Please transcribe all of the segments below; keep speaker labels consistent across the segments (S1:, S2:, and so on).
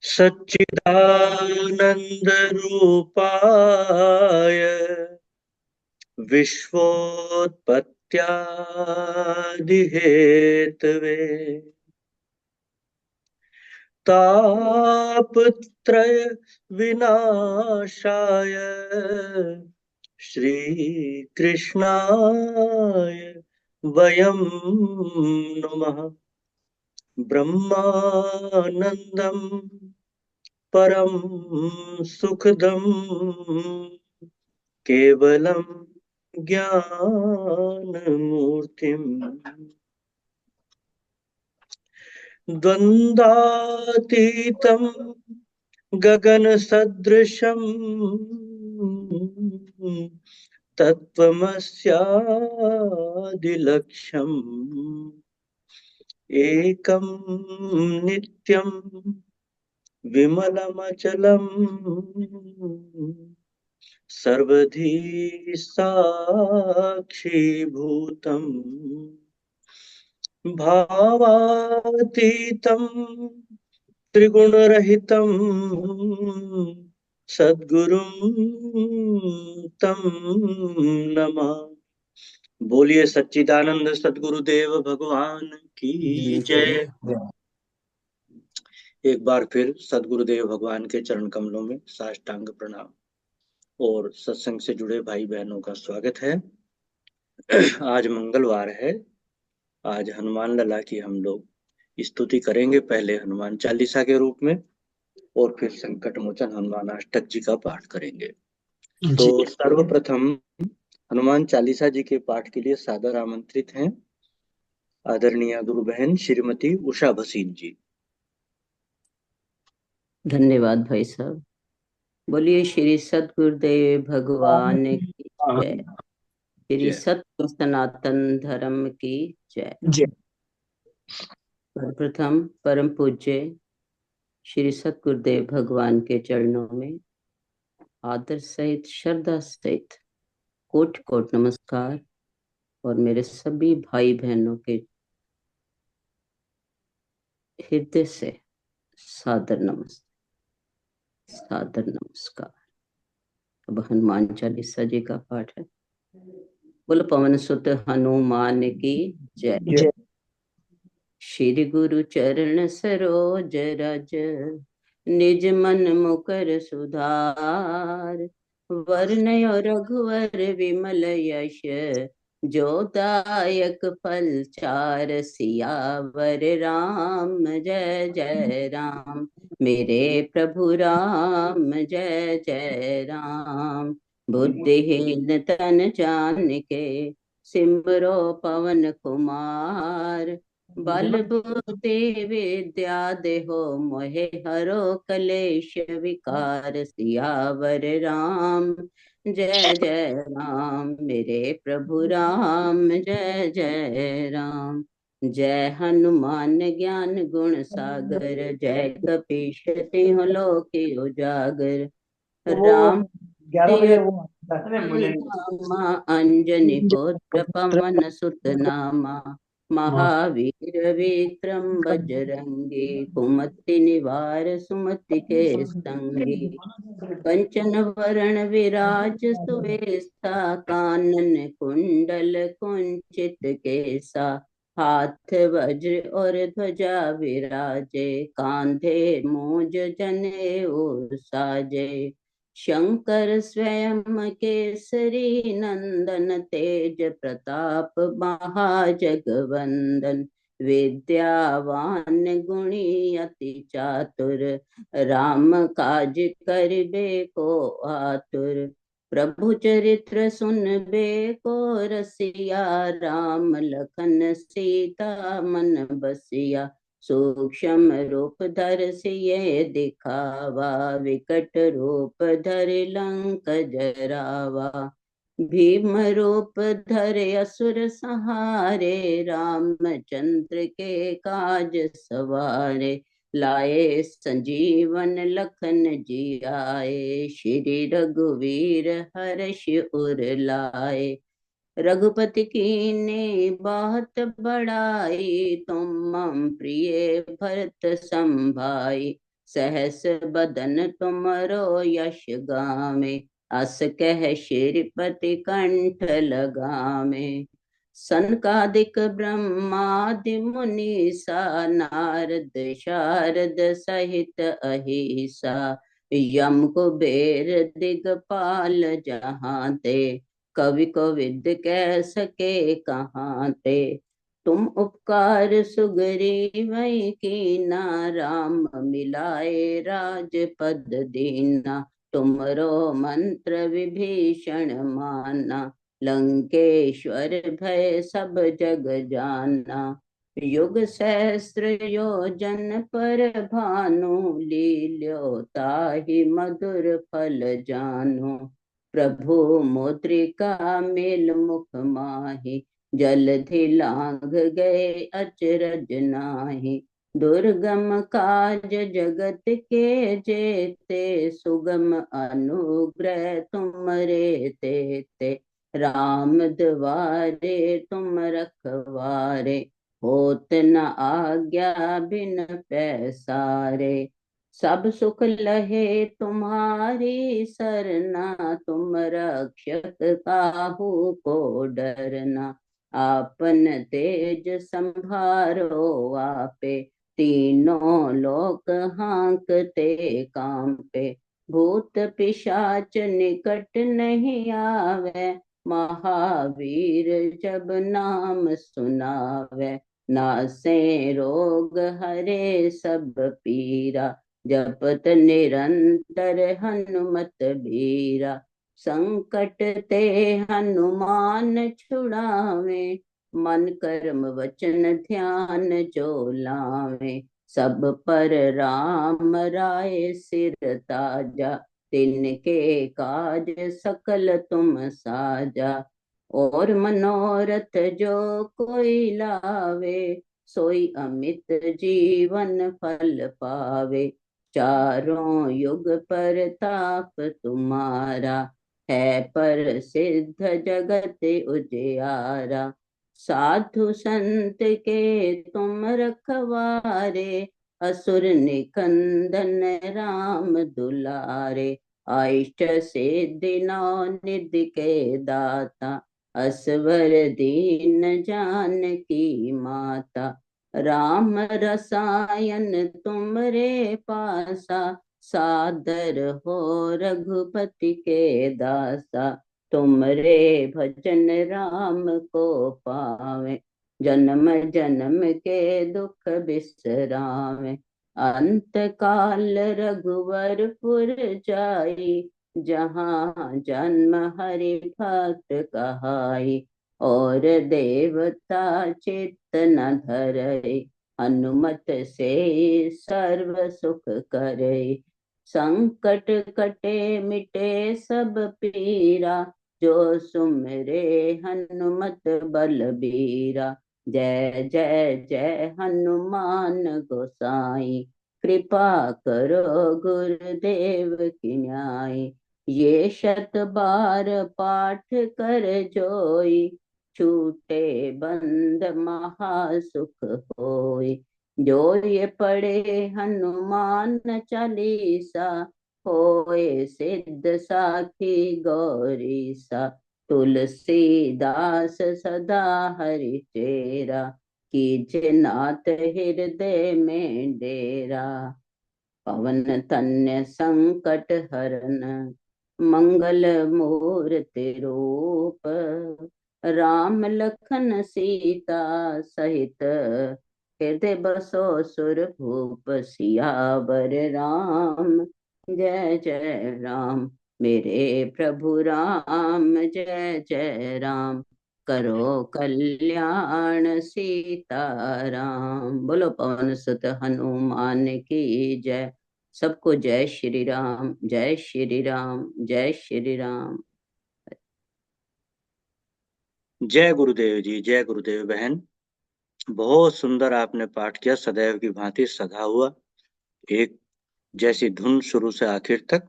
S1: सच्चिदानंद रूपाय विश्वोत्पत्त्यादिहेतवे तापत्रय विनाशाय श्रीकृष्णाय वयं नुमः। ब्रह्मानंदं परम सुखदं केवलं ज्ञानमूर्तिम् द्वन्द्वातीतं गगनसदृशं तत्त्वमस्यादिलक्ष्यम् एकं नित्यं विमलमचलं सर्वधी साक्षीभूतम् भावातीतं त्रिगुणरहितं सद्गुरुं तं नमः। बोलिए सच्चिदानंद सद्गुरुदेव भगवान की जय। एक बार फिर सद्गुरुदेव भगवान के चरण कमलों में साष्टांग प्रणाम और सत्संग से जुड़े भाई बहनों का स्वागत है। आज मंगलवार है। आज हनुमान लला की हम लोग स्तुति करेंगे, पहले हनुमान चालीसा के रूप में और फिर संकट मोचन हनुमान अष्टक जी का पाठ करेंगे। तो सर्वप्रथम हनुमान चालीसा जी के पाठ के लिए सादर आमंत्रित हैं आदरणीय गुरु बहन श्रीमती उषा भसीन जी।
S2: धन्यवाद भाई साहब। बोलिए श्री सद्गुरुदेव भगवान की जय। श्री सत्य सनातन धर्म की जय। सर्वप्रथम परम पूज्य श्री सद्गुरुदेव भगवान के चरणों में आदर सहित श्रद्धा सहित कोटि कोटि नमस्कार और मेरे सभी भाई बहनों के हृदय से सादर नमस्ते, सादर नमस्कार। अब हनुमान चालीसा जी का पाठ है। बोल पवन सुत हनुमान की जय। श्री गुरु चरण सरोज रज निज मन मुकर सुधार। वरनयो रघुवर विमल यश जो दायक फल चार। सियावर राम जय जय राम, मेरे प्रभु राम जय जय राम। बुद्धिहीन तन जानिके सिमरो पवन कुमार। बल बुद्धि विद्या देहो मोहे हरो कलेश विकार। सियावर राम जय जय राम, मेरे प्रभु राम जय जय राम। जय हनुमान ज्ञान गुण सागर, जय कपीश तिहुँ लोक उजागर। राम अंजनी पुत्र पवन सुत नामा। महावीर विक्रम बजरंगी, कुमति निवार सुमति के संगी। कंचन वरण विराज सुवेशा, कानन कुंडल कुंचित केसा। हाथ वज्र और ध्वजा विराजे, कांधे मूज जनेऊ साजे। शंकर स्वयं केसरी नंदन, तेज प्रताप महाजगवंदन। विद्यावान गुणी अति चातुर, राम काज करिबे को आतुर। प्रभु चरित्र सुनबे को रसिया, राम लखन सीता मन बसिया। सूक्ष्म रूप धर सिए दिखावा, विकट रूप धर लंक जरावा। भीम रूप धरे असुर सहारे, रामचंद्र के काज सवारे। लाए संजीवन लखन जियाए, श्री रघुवीर हर्ष उर लाए। रघुपति कीन्ही बहुत बड़ाई, तुम मम प्रिय भरत संभाई। सहस बदन तुमरो यश गामे, अस कह श्रीपति कंठ लगामे। सनकादिक ब्रह्मादि मुनीसा, नारद शारद सहित अहिसा, यम कुबेर दिगपाल जहाँ ते, कवि कोविद कह सके कहाँ ते। तुम उपकार सुग्रीवै कीना, राम मिलाए राजपद दीना। तुमरो मंत्र विभीषण माना, लंकेश्वर भय सब जग जाना। युग सहस्त्र योजन पर भानु, लील्यो ताहि मधुर फल जानु। प्रभु मुद्रिका मेल मुख माहि, जलधि लांघ गए अचरज नाही। दुर्गम काज जगत के जेते, सुगम अनुग्रह तुमरे तेते। राम द्वारे तुम रखवारे, होत न आज्ञा बिन पैसारे। सब सुख लहे तुम्हारी सरना, तुम रक्षक काहू को डरना। आपन तेज संभारो आपे, तीनों लोक हांकते कांपे। भूत पिशाच निकट नहीं आवे, महावीर जब नाम सुनावे। नासे रोग हरे सब पीरा, जपत निरंतर हनुमत बीरा। संकट ते हनुमान छुड़ावे, मन कर्म वचन ध्यान जो लावे। सब पर राम राय सिर ताजा, तिनके काज सकल तुम साजा। और मनोरथ जो कोई लावे, सोई अमित जीवन फल पावे। चारों युग पर ताप तुम्हारा, है पर सिद्ध जगत उजियारा। साधु संत के तुम रखवारे, असुर निकंदन राम दुलारे। अष्ट सिद्धि नौ निधि के दाता, असवर दीन जानकी माता। राम रसायन तुमरे पासा, सादर हो रघुपति के दासा। तुमरे भजन राम को पावे, जन्म जन्म के दुख बिसरावे। अंत काल रघुवरपुर जाई, जहाँ जन्म हरि भक्त कहाई। और देवता चित्त न धरई, हनुमत से सर्व सुख करई। संकट कटे मिटे सब पीरा, जो सुमिरे हनुमत बलबीरा। जय जय जय हनुमान गोसाई, कृपा करो गुरुदेव की न्याय। ये शत बार पाठ कर जोई, छूटे बंद महासुख होई। जो ये पढ़े हनुमान चालीसा, होए सिद्ध साखी गौरी सा। तुलसीदास सदा हरि चेरा, कीजे नाथ हृदय में डेरा। पवन तन्य संकट हरन, मंगल मूर्ति रूप। राम लखन सीता सहित, हृदय बसो सुरभूप। सियावर राम जय जय राम, मेरे प्रभु राम जय जय राम। करो कल्याण सीताराम। बोलो पवन सुत हनुमान की जय। सबको जय श्री राम, जय श्री राम, जय श्री राम।
S1: जय गुरुदेव जी, जय गुरुदेव बहन। बहुत सुंदर आपने पाठ किया, सदैव की भांति सधा हुआ, एक जैसी धुन शुरू से आखिर तक।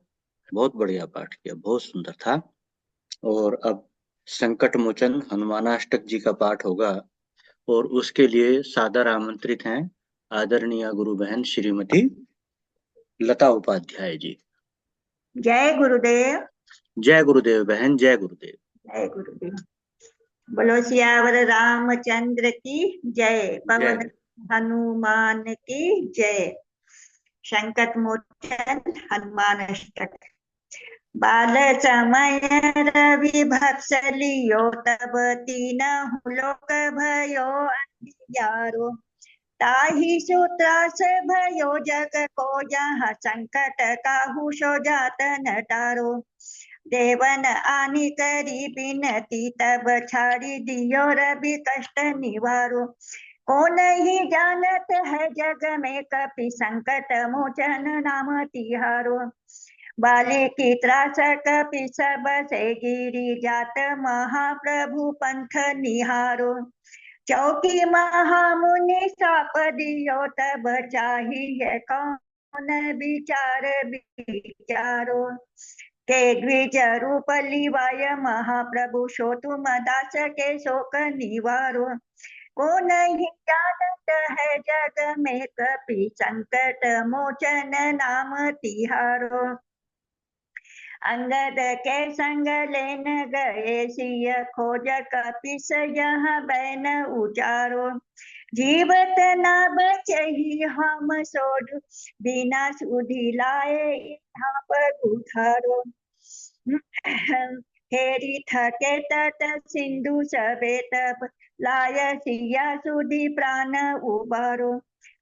S1: बहुत बढ़िया पाठ किया, बहुत सुंदर था। और अब संकट मोचन हनुमानाष्टक जी का पाठ होगा, और उसके लिए सादर आमंत्रित हैं आदरणीय गुरु बहन श्रीमती लता उपाध्याय जी।
S3: जय गुरुदेव।
S1: जय गुरुदेव बहन, जय गुरुदेव।
S3: जय गुरुदेव। बोलो सियावर रामचंद्र की जय।
S1: जय
S3: पवन
S1: जय।
S3: हनुमान की जय। संकट मोचन हनुमान अष्टक। बाल समय रवि भक्सलियो तब तीनहु लोक भयो अंधियारो। ताहि सूत्रास भयो जग को जहाँ संकट काहू सो जात न टारो। देवन आनी करी बिनती तब छाड़ी दियो रवि कष्ट निवारो। को नहीं जानत है जग में कपि संकट मोचन नाम तिहारो। बाली की त्रास कपि सब से गिरी जात महाप्रभु पंथ निहारो। चौकी महामुनि साप दियो तब चाहिए कौन विचार विचारो। के द्विज रूप लिवाय महाप्रभु सो तुम दास के शोक निवारो। को नहीं जानत है जग में कपि संकट मोचन नाम तिहारो। अंगद के संग लेन गए सिय खोज कपिस यहाँ बैन उचारो। जीवत न बचही हम सोडु बिना सुधि लाए यहाँ पर उठारो। हेरी थके तट सिंधु सबे तब लाय सिया सुधि प्राण उबारो।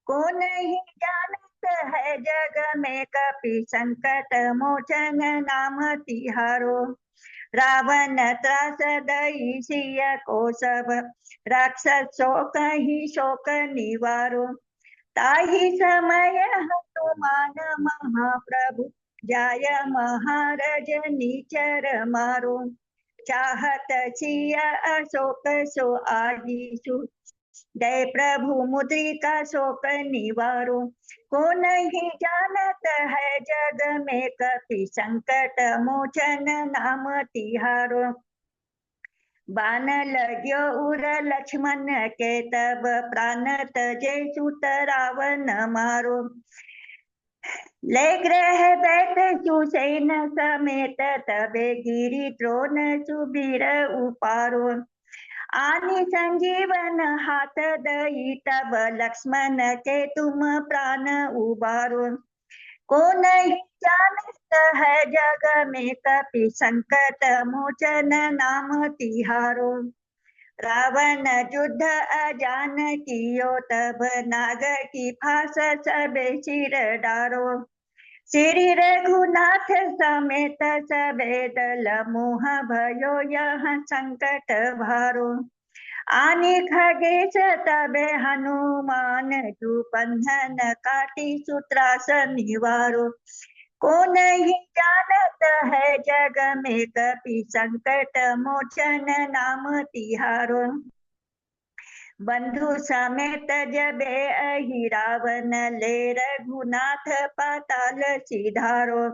S3: को नहीं जानत है जग में कपि संकट मोचन नाम तिहारो। रावण त्रास दई सिय को सब राक्षस शोक ही शोक निवारो। ताहि समय हनुमान महाप्रभु जाय महाराज निचर मारो। चाहत सिय अशोक सो आजीसु जय प्रभु मुद्रिका शोक निवारो। को नहीं जानत है जग में कपि संकट मोचन नाम तिहारो। बान लग्यो उर लक्ष्मण के तब प्राण तजे सुत रावण मारो। ले ग्रह बैठ सुसेन समेत तबे गिरी द्रोण सुबीर उपारो। आनि संजीवन हाथ दई तब लक्ष्मण के तुम प्राण उबारो। को नहीं जानत है जग में कपि संकट मोचन नाम तिहारो। रावण युद्ध अजान कियो तब नाग की फांस सबे सिर डारो। श्री रघुनाथ समेत सबे दल मोह भयो यह संकट भारो। आनि खगेश तबे हनुमान तू बंधन काटी सूत्रास निवारो। को नहीं जानत है जग में कपि संकट मोचन नाम तिहारो। बंधु समेत जबे अहि रावण ले रघुनाथ पाताल सिधारो।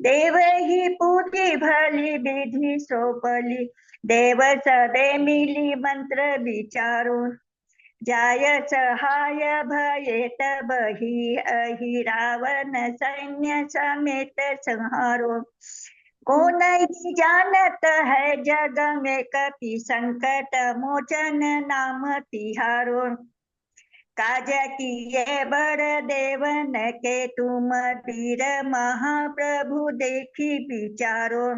S3: देव ही पूजी भली विधि सो बलि देव सबे मिली मंत्र विचारो। जाय सहाय भये तब ही अहि रावण सैन्य समेत संहारो। को नहीं जानत है जग में कपि संकट मोचन नाम तिहारो। काज किए बड़ देवन के तुम वीर महाप्रभु देखी विचारो।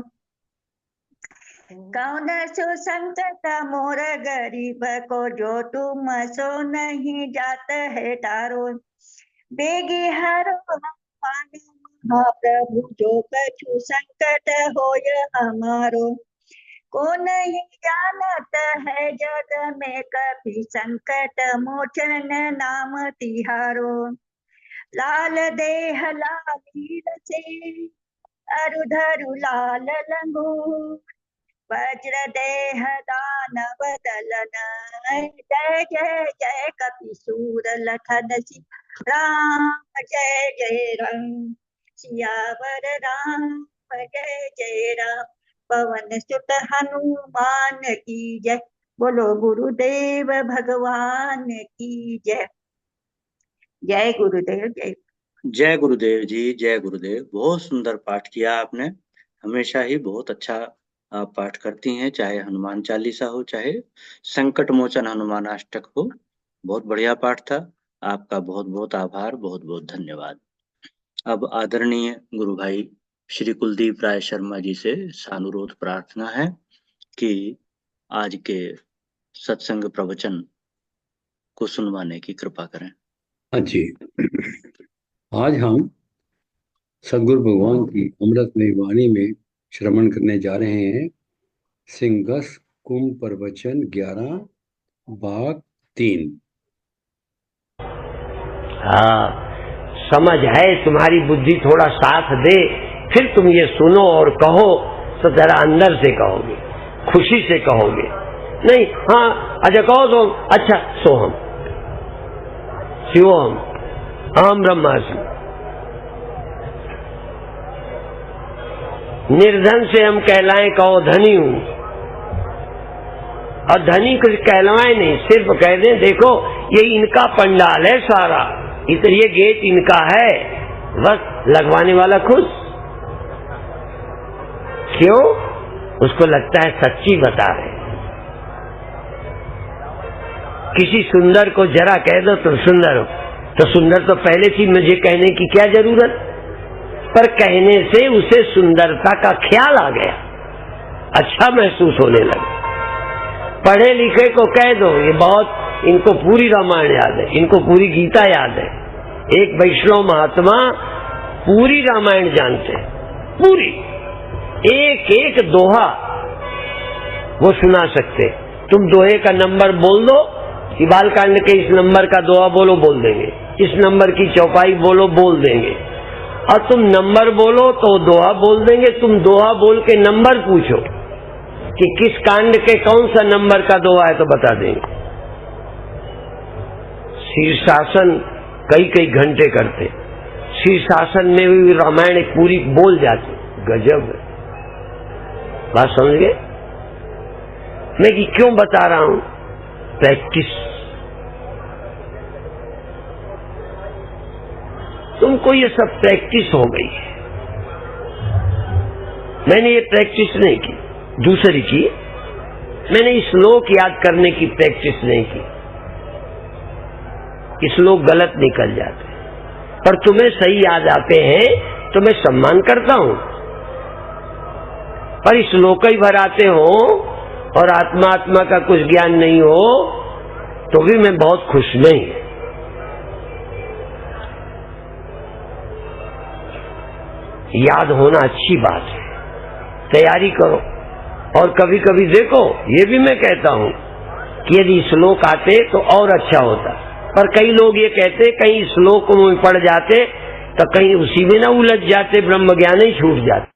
S3: कौन सो संकट मोर गरीब को जो तुम सो नहीं जात है तारो। बेगी हरो हनुमान महाप्रभु जो कछु संकट होय हमारो। को नहीं जानत है जग में कपि संकट मोचन नाम तिहारो। लाल देह लालील से अरुधरु लाल लंगू वज्र देह दानव दलन। जय जय जय कपिसूर लखन राम जय जय राम। सियावर राम जय जय राम। पवन सुत हनुमान की जय। बोलो गुरुदेव भगवान की जय। जय गुरुदेव जय।
S1: जय गुरुदेव जी, जय गुरुदेव। बहुत सुंदर पाठ किया आपने। हमेशा ही बहुत अच्छा आप पाठ करती हैं, चाहे हनुमान चालीसा हो, चाहे संकट मोचन हनुमान अष्टक हो। बहुत बढ़िया पाठ था। आपका बहुत बहुत आभार, बहुत बहुत धन्यवाद। अब आदरणीय गुरु भाई श्री कुलदीप राय शर्मा जी से सानुरोध प्रार्थना है कि आज के सत्संग प्रवचन को सुनवाने की कृपा करें।
S4: हाँ जी, आज हम सदगुरु भगवान की अमृतमय वाणी में श्रवण करने जा रहे हैं। सिंगस कुंभ प्रवचन 11 भाग 3।
S5: हाँ, समझ है, तुम्हारी बुद्धि थोड़ा साथ दे, फिर तुम ये सुनो और कहो तो जरा अंदर से कहोगे, खुशी से कहोगे। नहीं, हाँ अच्छा कहो तो अच्छा, सोहम शिवोहम अहम ब्रह्मास्मि। निर्धन से हम कहलाएं, कहो धनी हूं, और धनी कुछ कहलवाए नहीं, सिर्फ कह दें देखो ये इनका पंडाल है सारा, इधर ये गेट इनका है, बस लगवाने वाला खुश। क्यों? उसको लगता है सच्ची बता रहे। किसी सुंदर को जरा कह दो तुम सुंदर हो, तो सुंदर तो पहले थी, मुझे कहने की क्या जरूरत, पर कहने से उसे सुंदरता का ख्याल आ गया, अच्छा महसूस होने लगा। पढ़े लिखे को कह दो, ये बहुत, इनको पूरी रामायण याद है, इनको पूरी गीता याद है। एक वैष्णव महात्मा पूरी रामायण जानते हैं, पूरी एक एक दोहा वो सुना सकते। तुम दोहे का नंबर बोल दो कि बालकांड के इस नंबर का दोहा बोलो, बोल देंगे। इस नंबर की चौपाई बोलो, बोल देंगे। और तुम नंबर बोलो तो दोहा बोल देंगे। तुम दोहा बोल के नंबर पूछो कि किस कांड के कौन सा नंबर का दोहा है तो बता देंगे। शीर्षासन कई कई घंटे करते, शीर्षासन में भी रामायण पूरी बोल जाती। गजब है, बात समझ गए मैं कि क्यों बता रहा हूं? प्रैक्टिस। तुमको ये सब प्रैक्टिस हो गई है, मैंने ये प्रैक्टिस नहीं की, दूसरी की। मैंने श्लोक याद करने की प्रैक्टिस नहीं की, श्लोक गलत निकल जाते, पर तुम्हें सही याद आते हैं तो मैं सम्मान करता हूं। पर श्लोक ही भर आते हो और आत्मा आत्मा का कुछ ज्ञान नहीं हो तो भी मैं बहुत खुश नहीं। याद होना अच्छी बात है, तैयारी करो। और कभी कभी देखो, ये भी मैं कहता हूं कि यदि श्लोक आते तो और अच्छा होता, पर कई लोग ये कहते कहीं श्लोक में पढ़ जाते तो कहीं उसी में ना उलझ जाते, ब्रह्म ज्ञान ही छूट जाते।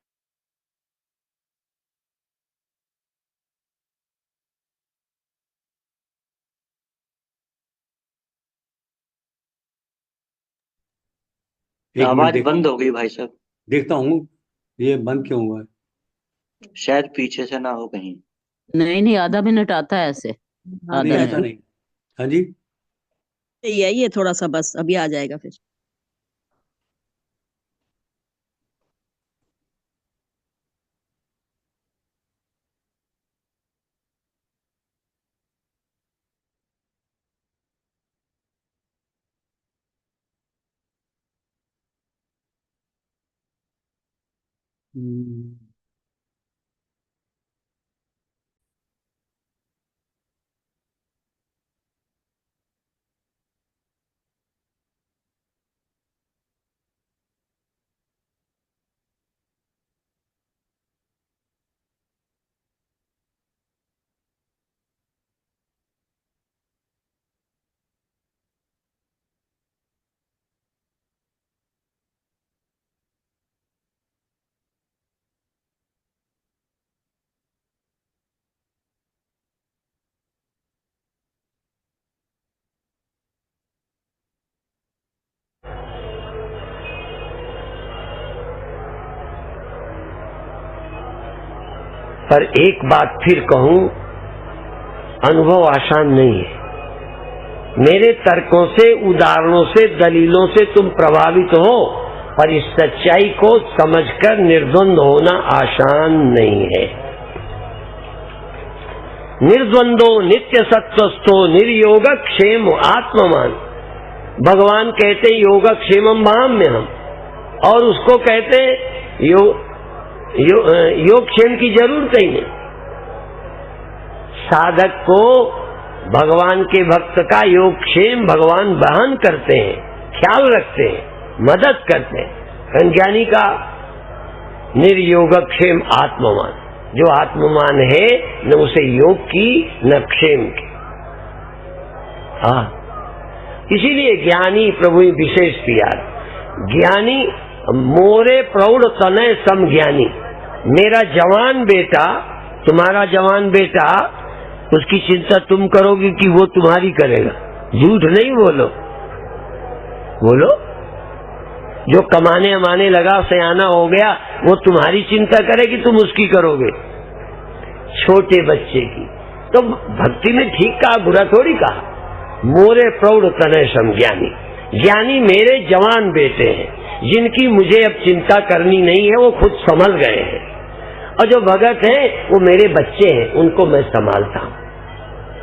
S1: आवाज बंद हो गई भाई साहब।
S4: देखता हूँ ये बंद क्यों हुआ है।
S1: शायद पीछे से ना हो कहीं।
S2: नहीं, आधा मिनट आता है ऐसे, आधा
S4: नहीं ऐसा
S2: मिनट।
S4: नहीं। हाँ जी,
S6: ये थोड़ा सा बस अभी आ जाएगा फिर।
S5: पर एक बात फिर कहूं, अनुभव आसान नहीं है। मेरे तर्कों से, उदाहरणों से, दलीलों से तुम प्रभावित हो, पर इस सच्चाई को समझकर निर्द्वंद होना आसान नहीं है। निर्द्वंदो नित्य सत्वस्थो निर्योग क्षेम आत्ममान। भगवान कहते योगक्षेमम भाम्यहम्, और उसको कहते योग क्षेम की जरूरत ही नहीं। साधक को भगवान के भक्त का योगक्षेम भगवान वहन करते हैं, ख्याल रखते हैं, मदद करते हैं। ज्ञानी का निर्योगक्षेम आत्ममान, जो आत्ममान है न उसे योग की न क्षेम की। इसीलिए ज्ञानी प्रभु विशेष प्यार। ज्ञानी मोरे प्रौढ़ तनय सम ज्ञानी। मेरा जवान बेटा, तुम्हारा जवान बेटा, उसकी चिंता तुम करोगे कि वो तुम्हारी करेगा? झूठ नहीं बोलो, बोलो। जो कमाने अमाने लगा, सयाना हो गया, वो तुम्हारी चिंता करे कि तुम उसकी करोगे? छोटे बच्चे की। तो भक्ति में ठीक कहा, बुरा थोड़ी कहा। मोरे प्रौढ़ तनय सम ज्ञानी। ज्ञानी मेरे जवान बेटे हैं, जिनकी मुझे अब चिंता करनी नहीं है, वो खुद संभल गए हैं। और जो भगत हैं वो मेरे बच्चे हैं, उनको मैं संभालता हूं।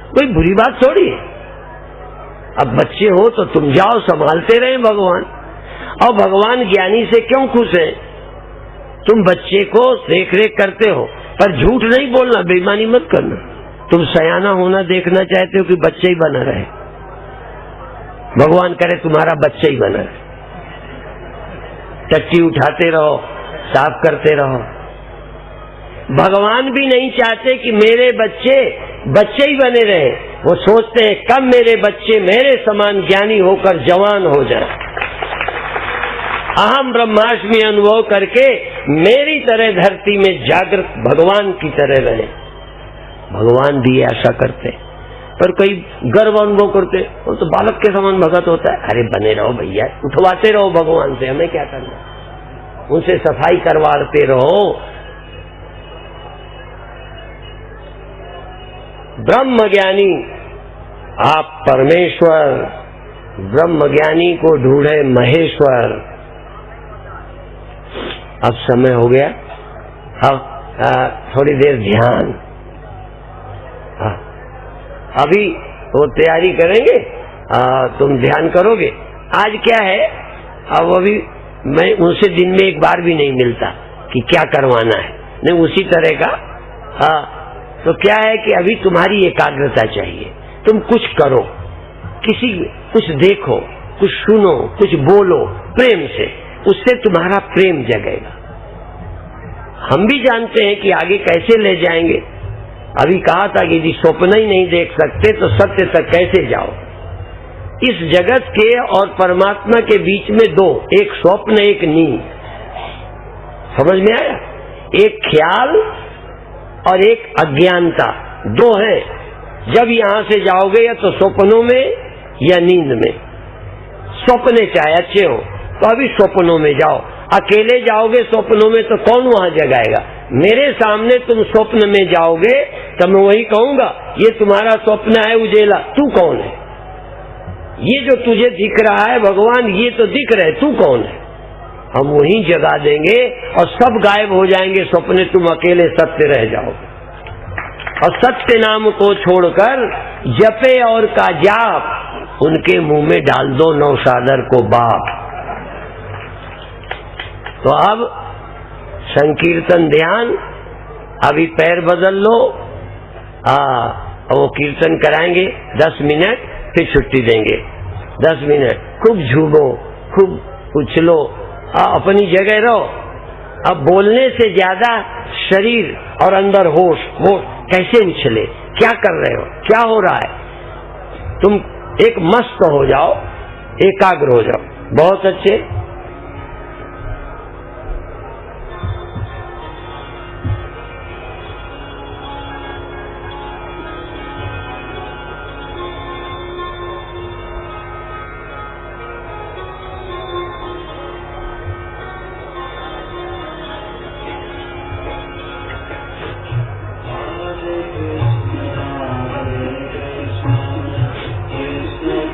S5: कोई बुरी बात थोड़ी है। अब बच्चे हो तो तुम जाओ, संभालते रहे भगवान। और भगवान ज्ञानी से क्यों खुश है? तुम बच्चे को देख रेख करते हो, पर झूठ नहीं बोलना, बेईमानी मत करना। तुम सयाना होना देखना चाहते हो कि बच्चे ही बना रहे? भगवान करे तुम्हारा बच्चा ही बना रहे। टट्टी उठाते रहो, साफ करते रहो। भगवान भी नहीं चाहते कि मेरे बच्चे ही बने रहे। वो सोचते हैं कब मेरे बच्चे मेरे समान ज्ञानी होकर जवान हो जाए, अहम ब्रह्मास्मि अनुभव करके मेरी तरह धरती में जागृत भगवान की तरह रहे। भगवान भी ऐसा करते, पर कई गर्व अनुभव करते, वो तो बालक के समान भगत होता है। अरे बने रहो भैया, उठवाते रहो भगवान से, हमें क्या करना, उनसे सफाई करवाते रहो। ब्रह्म ज्ञानी आप परमेश्वर, ब्रह्म ज्ञानी को ढूंढे महेश्वर। अब समय हो गया, अब थोड़ी देर ध्यान। अभी वो तैयारी करेंगे, तुम ध्यान करोगे। आज क्या है, अब अभी मैं उनसे दिन में एक बार भी नहीं मिलता कि क्या करवाना है, नहीं उसी तरह का। तो क्या है कि अभी तुम्हारी एकाग्रता चाहिए। तुम कुछ करो, कुछ देखो, कुछ सुनो, कुछ बोलो प्रेम से, उससे तुम्हारा प्रेम जगेगा। हम भी जानते हैं कि आगे कैसे ले जाएंगे। अभी कहा था कि यदि स्वप्न ही नहीं देख सकते तो सत्य तक कैसे जाओ। इस जगत के और परमात्मा के बीच में दो, एक स्वप्न एक नींद। समझ में आया? एक ख्याल और एक अज्ञानता, दो है। जब यहां से जाओगे या तो स्वप्नों में या नींद में। स्वप्ने चाहे अच्छे हो तो अभी स्वप्नों में जाओ। अकेले जाओगे स्वप्नों में तो कौन वहां जगाएगा? मेरे सामने तुम स्वप्न में जाओगे तो मैं वही कहूंगा, ये तुम्हारा स्वप्न है उजेला, तू कौन है? ये जो तुझे दिख रहा है भगवान, ये तो दिख रहे, तू कौन है? हम वहीं जगा देंगे और सब गायब हो जाएंगे स्वप्ने, तुम अकेले सत्य रह जाओगे। और सत्य नाम को छोड़कर जपे और का जाप, उनके मुंह में डाल दो नौशादर को बाप। तो अब संकीर्तन ध्यान, अभी पैर बदल लो। वो कीर्तन कराएंगे 10 मिनट, फिर छुट्टी देंगे 10 मिनट। खूब झूमो, खूब उछलो, अपनी जगह रहो। अब बोलने से ज्यादा शरीर और अंदर होश, वो कैसे उछले, क्या कर रहे हो, क्या हो रहा है, तुम एक मस्त हो जाओ, एकाग्र हो जाओ। बहुत अच्छे।
S7: Krishna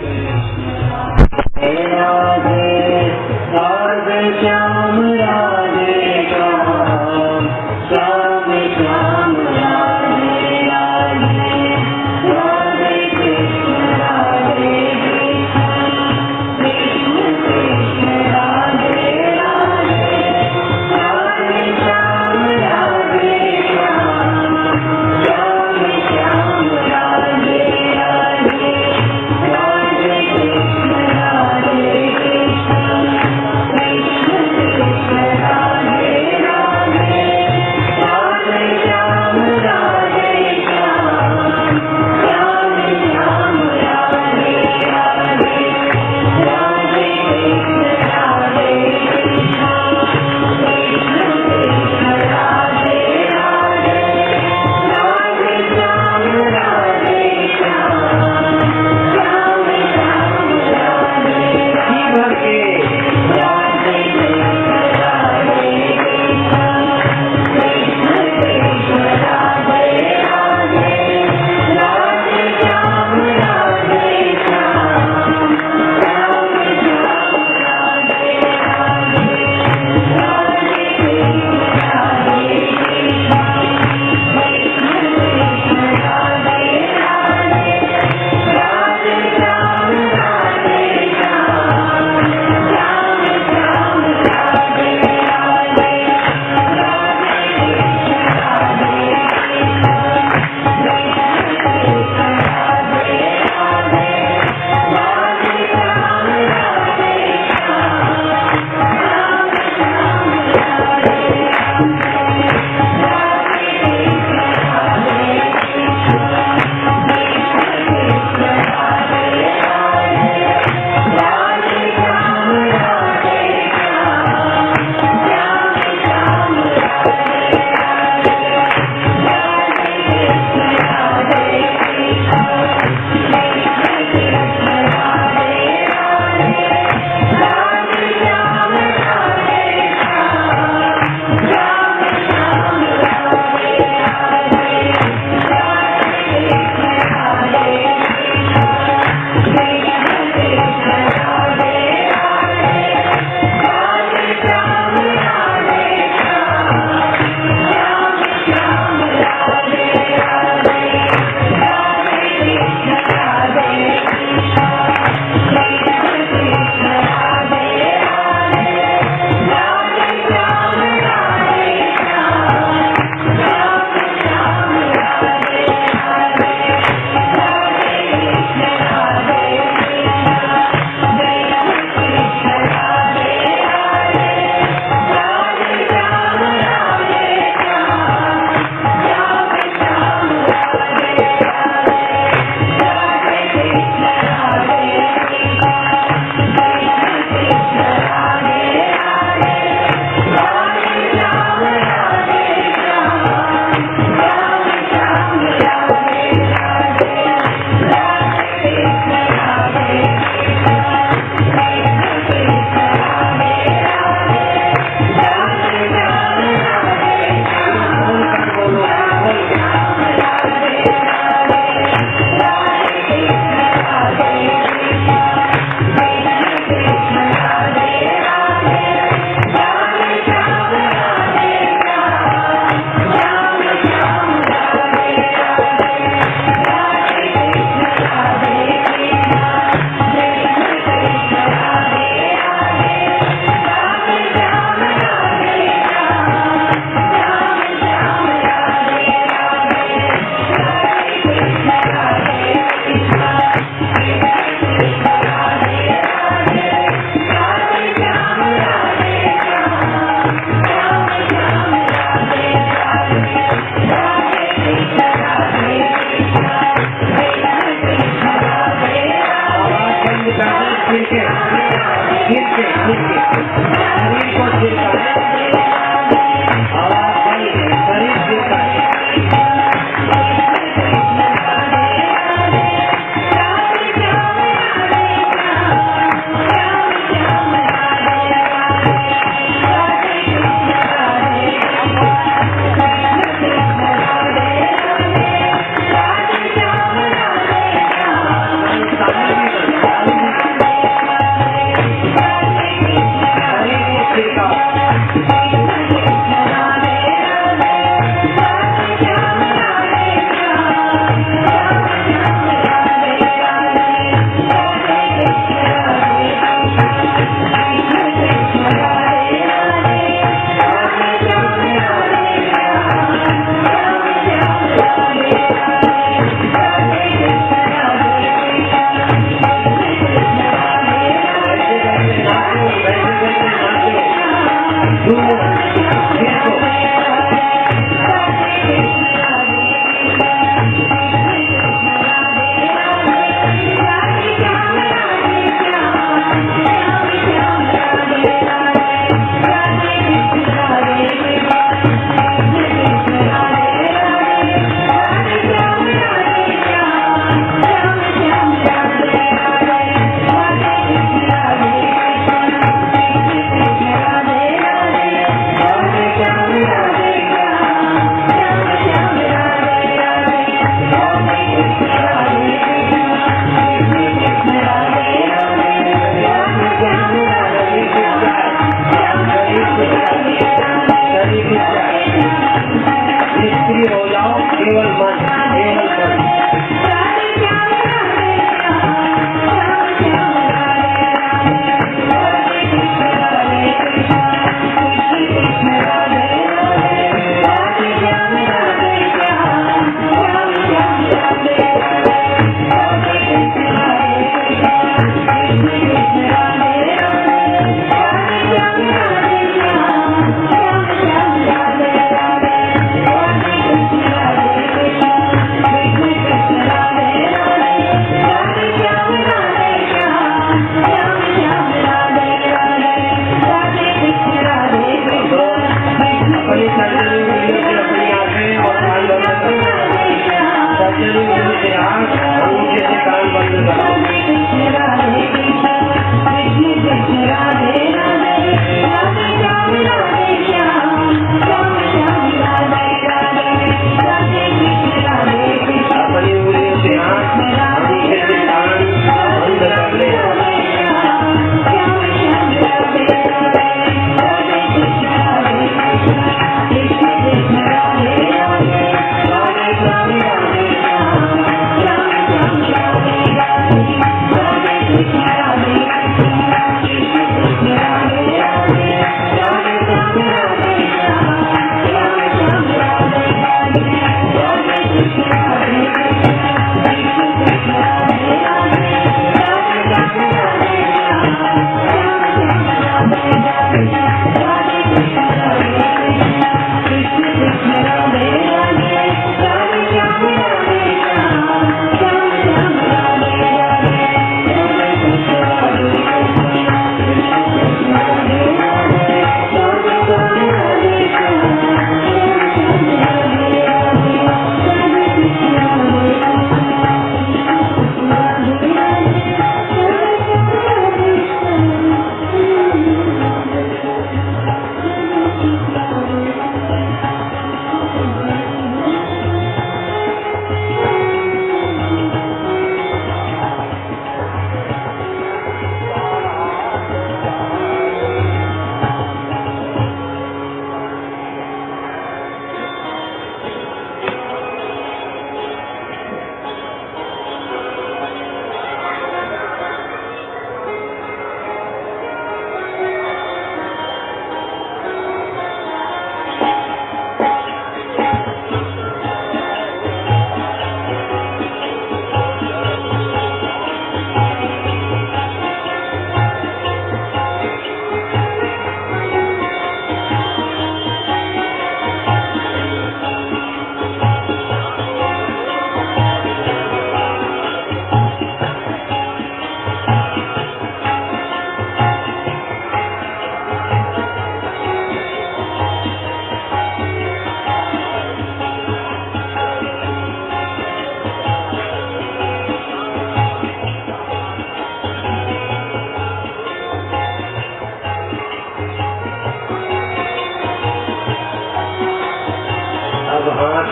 S7: Radhe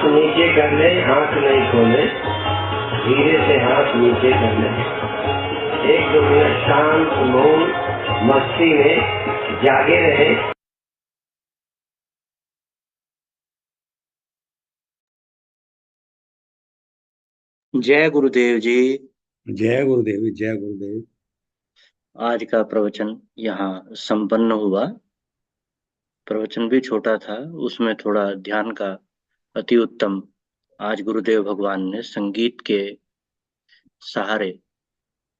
S5: हाथ नीचे कर ले, हाथ नहीं खोले, धीरे से हाथ नीचे कर ले। 1-2 मिनट शांत मौन मस्ती में जागे रहे।
S1: जय गुरुदेव जी।
S4: जय गुरुदेव, जय गुरुदेव।
S1: आज का प्रवचन यहाँ संपन्न हुआ। प्रवचन भी छोटा था, उसमें थोड़ा ध्यान का अति उत्तम आज गुरुदेव भगवान ने संगीत के सहारे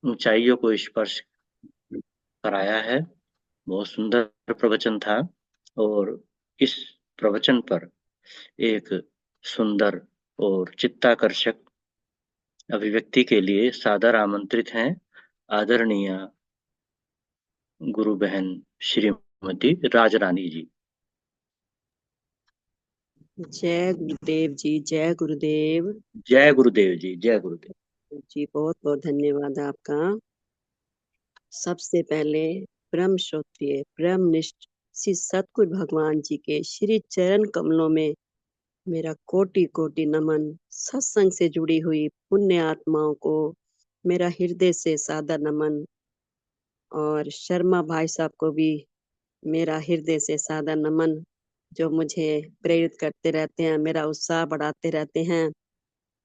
S1: ऊंचाइयों को स्पर्श कराया है। बहुत सुंदर प्रवचन था और इस प्रवचन पर एक सुंदर और चित्ताकर्षक अभिव्यक्ति के लिए सादर आमंत्रित हैं आदरणीय गुरु बहन श्रीमती राजरानी जी।
S6: जय गुरुदेव जी, जय गुरुदेव
S1: जय गुरुदेव जी, जय गुरुदेव
S6: जी। बहुत बहुत धन्यवाद आपका। सबसे पहले ब्रह्म श्रोत्रिय ब्रह्मनिष्ठ श्री सतगुरु भगवान जी के श्री चरण कमलों में मेरा कोटि कोटि नमन। सत्संग से जुड़ी हुई पुण्य आत्माओं को मेरा हृदय से सादर नमन, और शर्मा भाई साहब को भी मेरा हृदय से सादर नमन, जो मुझे प्रेरित करते रहते हैं, मेरा उत्साह बढ़ाते रहते हैं,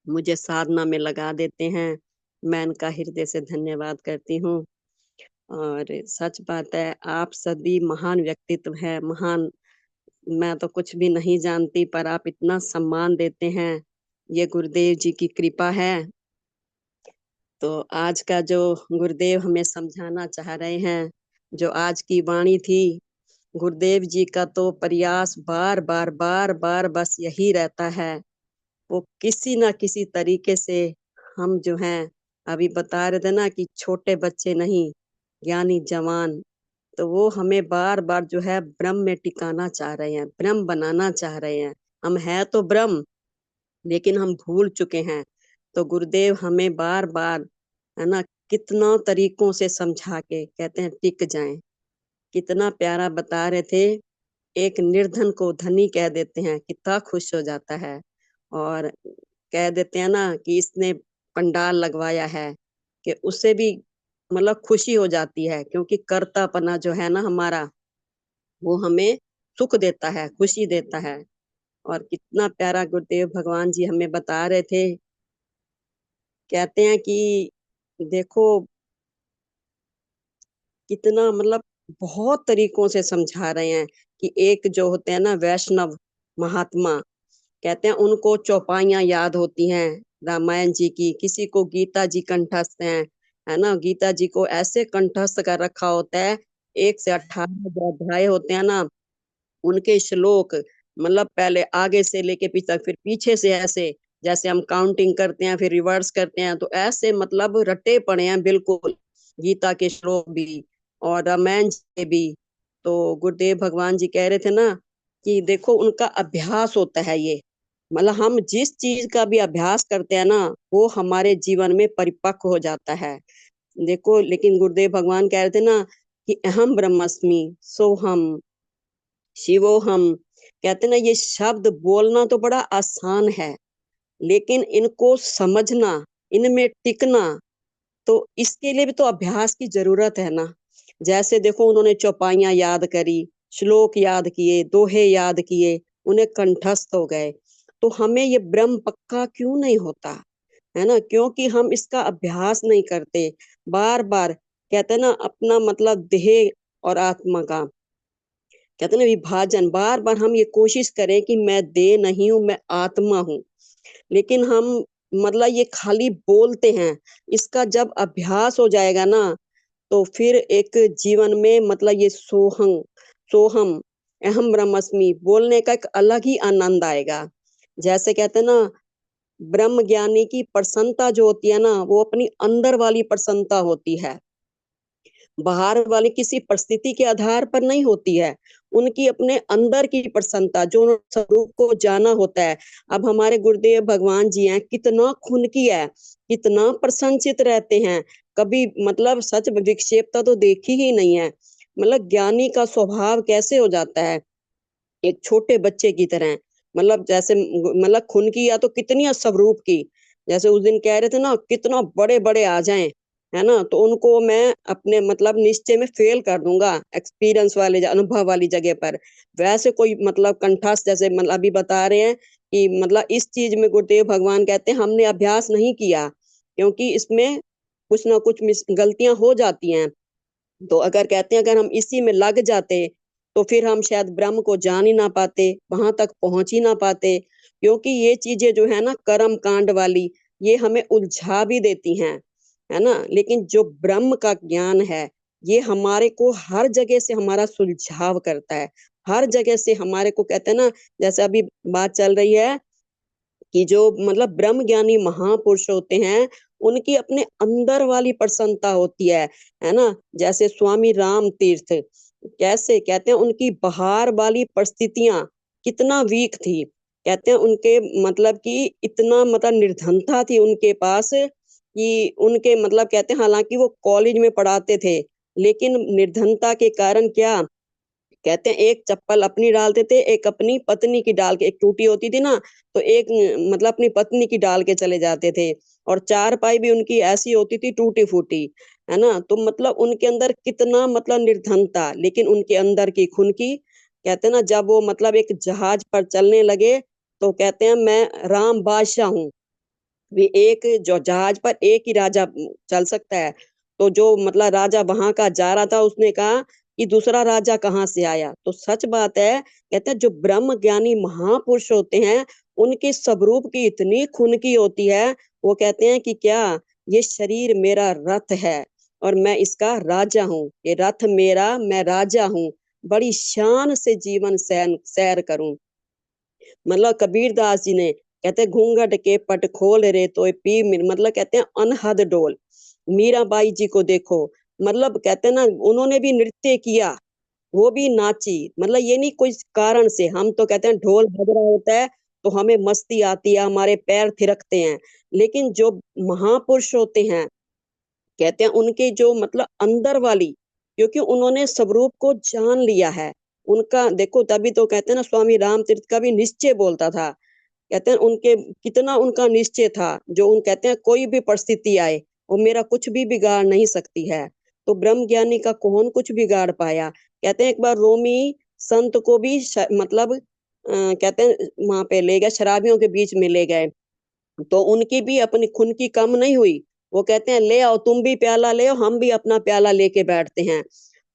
S6: मुझे साधना में लगा देते हैं। मैं इनका हृदय से धन्यवाद करती हूँ। और सच बात है, आप सभी महान व्यक्तित्व हैं, महान। मैं तो कुछ भी नहीं जानती, पर आप इतना सम्मान देते हैं, ये गुरुदेव जी की कृपा है। तो आज का जो गुरुदेव हमें समझाना चाह रहे हैं, जो आज की वाणी थी, गुरुदेव जी का तो प्रयास बार बार बस यही रहता है, वो किसी ना किसी तरीके से हम जो हैं, अभी बता रहे थे ना कि छोटे बच्चे नहीं, ज्ञानी जवान, तो वो हमें बार बार जो है ब्रह्म में टिकाना चाह रहे हैं, ब्रह्म बनाना चाह रहे हैं। हम है तो ब्रह्म, लेकिन हम भूल चुके हैं। तो गुरुदेव हमें बार बार, है ना, कितना तरीकों से समझा के कहते हैं टिक जाएं। कितना प्यारा बता रहे थे, एक निर्धन को धनी कह देते हैं, कितना खुश हो जाता है। और कह देते हैं ना कि इसने पंडाल लगवाया है, कि उससे भी मतलब खुशी हो जाती है, क्योंकि कर्तापना जो है ना हमारा, वो हमें सुख देता है, खुशी देता है। और कितना प्यारा गुरुदेव भगवान जी हमें बता रहे थे, कहते हैं कि देखो कितना मतलब बहुत तरीकों से समझा रहे हैं कि एक जो होते हैं ना वैष्णव महात्मा, कहते हैं उनको चौपाइयां याद होती हैं रामायण जी की, किसी को गीता जी कंठस्थ हैं, है ना, गीता जी को ऐसे कंठस्थ कर रखा होता है, 1 से 18 जो अध्याय होते हैं ना, उनके श्लोक मतलब पहले आगे से लेके पीछे तक, फिर पीछे से ऐसे, जैसे हम काउंटिंग करते हैं फिर रिवर्स करते हैं, तो ऐसे मतलब रटे पड़े हैं बिल्कुल गीता के श्लोक भी और रामायण जी भी। तो गुरुदेव भगवान जी कह रहे थे ना कि देखो उनका अभ्यास होता है ये, मतलब हम जिस चीज का भी अभ्यास करते हैं ना, वो हमारे जीवन में परिपक्व हो जाता है। देखो, लेकिन गुरुदेव भगवान कह रहे थे ना कि अहम ब्रह्मस्मि सोहम शिवोहम, कहते ना ये शब्द बोलना तो बड़ा आसान है, लेकिन इनको समझना, इनमें टिकना, तो इसके लिए भी तो अभ्यास की जरूरत है ना। जैसे देखो उन्होंने चौपाइयां याद करी, श्लोक याद किए, दोहे याद किए, उन्हें कंठस्थ हो गए। तो हमें ये ब्रह्म पक्का क्यों नहीं होता, है ना, क्योंकि हम इसका अभ्यास नहीं करते। बार बार कहते हैं ना अपना मतलब देह और आत्मा का, कहते हैं ना विभाजन, बार बार हम ये कोशिश करें कि मैं देह नहीं हूं, मैं आत्मा हूँ, लेकिन हम मतलब ये खाली बोलते हैं। इसका जब अभ्यास हो जाएगा ना, तो फिर एक जीवन में मतलब ये सोहम सोहम अहम ब्रह्मस्मि बोलने का एक अलग ही आनंद आएगा। जैसे कहते हैं ना, ब्रह्म ज्ञानी की प्रसन्नता जो होती है ना, वो अपनी अंदर वाली प्रसन्नता होती है, बाहर वाली किसी परिस्थिति के आधार पर नहीं होती है। उनकी अपने अंदर की प्रसन्नता, जो स्वरूप को जाना होता है। अब हमारे गुरुदेव भगवान जी हैं, कितना खुनकी है, कितना प्रसन्नचित रहते हैं, कभी मतलब सच विक्षेपता तो देखी ही नहीं है। मतलब ज्ञानी का स्वभाव कैसे हो जाता है, एक छोटे बच्चे की तरह, मतलब जैसे मतलब खून की या तो कितनी स्वरूप की, जैसे उस दिन कह रहे थे ना कितना बड़े बड़े आ जाएं, है ना, तो उनको मैं अपने मतलब निश्चय में फेल कर दूंगा एक्सपीरियंस वाले अनुभव वाली जगह पर। वैसे कोई मतलब कंठस्थ जैसे मतलब अभी बता रहे हैं कि मतलब इस चीज में गुरुदेव भगवान कहते हैं हमने अभ्यास नहीं किया, क्योंकि इसमें कुछ ना कुछ गलतियां हो जाती हैं। तो अगर कहते हैं अगर हम इसी में लग जाते तो फिर हम शायद ब्रह्म को जान ही ना पाते, वहां तक पहुंच ही ना पाते, क्योंकि ये चीजें जो है ना कर्म कांड वाली ये हमें उलझा भी देती हैं, है ना। लेकिन जो ब्रह्म का ज्ञान है ये हमारे को हर जगह से हमारा सुलझाव करता है, हर जगह से हमारे को कहते हैं ना, जैसे अभी बात चल रही है कि जो मतलब ब्रह्म ज्ञानी महापुरुष होते हैं उनकी अपने अंदर वाली प्रसन्नता होती है ना। जैसे स्वामी राम तीर्थ कैसे कहते हैं उनकी बाहर वाली परिस्थितियां कितना वीक थी, कहते हैं उनके मतलब कि इतना मतलब निर्धनता थी उनके पास कि उनके मतलब कहते हैं हालांकि वो कॉलेज में पढ़ाते थे लेकिन निर्धनता के कारण क्या कहते हैं एक चप्पल अपनी डालते थे, एक अपनी पत्नी की डाल के, एक टूटी होती थी ना तो एक मतलब अपनी पत्नी की डाल के चले जाते थे, और चारपाई भी उनकी ऐसी होती थी टूटी फूटी, है ना। तो मतलब उनके अंदर कितना मतलब निर्धनता, लेकिन उनके अंदर की खून की कहते हैं ना, जब वो मतलब एक जहाज पर चलने लगे तो कहते हैं मैं राम बादशाह हूँ, भी एक जो जहाज पर एक ही राजा चल सकता है। तो जो मतलब राजा वहां का जा रहा था उसने कहा कि दूसरा राजा कहाँ से आया, तो सच बात है कहते हैं जो ब्रह्म ज्ञानी महापुरुष होते हैं उनके स्वरूप की इतनी खून की होती है, वो कहते हैं कि क्या ये शरीर मेरा रथ है और मैं इसका राजा हूँ, ये रथ मेरा मैं राजा हूँ, बड़ी शान से जीवन सैर करूं। मतलब कबीर दास जी ने कहते घूंघट के पट खोल रे तो पी मतलब कहते हैं अनहद डोल। मीराबाई जी को देखो, मतलब कहते हैं ना उन्होंने भी नृत्य किया, वो भी नाची, मतलब ये नहीं कोई कारण से, हम तो कहते हैं ढोल बज रहा होता है तो हमें मस्ती आती है, हमारे पैर थिरकते हैं, लेकिन जो महापुरुष होते हैं कहते हैं उनके जो मतलब अंदर वाली, क्योंकि उन्होंने स्वरूप को जान लिया है उनका, देखो तभी तो कहते हैं ना स्वामी राम तीर्थ का भी निश्चय बोलता था, कहते हैं उनके कितना उनका निश्चय था, जो उन कहते हैं कोई भी परिस्थिति आए वो मेरा कुछ भी बिगाड़ नहीं सकती है। तो ब्रह्म ज्ञानी का कौन कुछ बिगाड़ पाया। कहते हैं एक बार रोमी संत को भी मतलब कहते हैं वहां पे ले गए, शराबियों के बीच में ले गए, तो उनकी भी अपनी खून की कम नहीं हुई, वो कहते हैं ले आओ तुम भी प्याला ले आओ, हम भी अपना प्याला लेके बैठते हैं।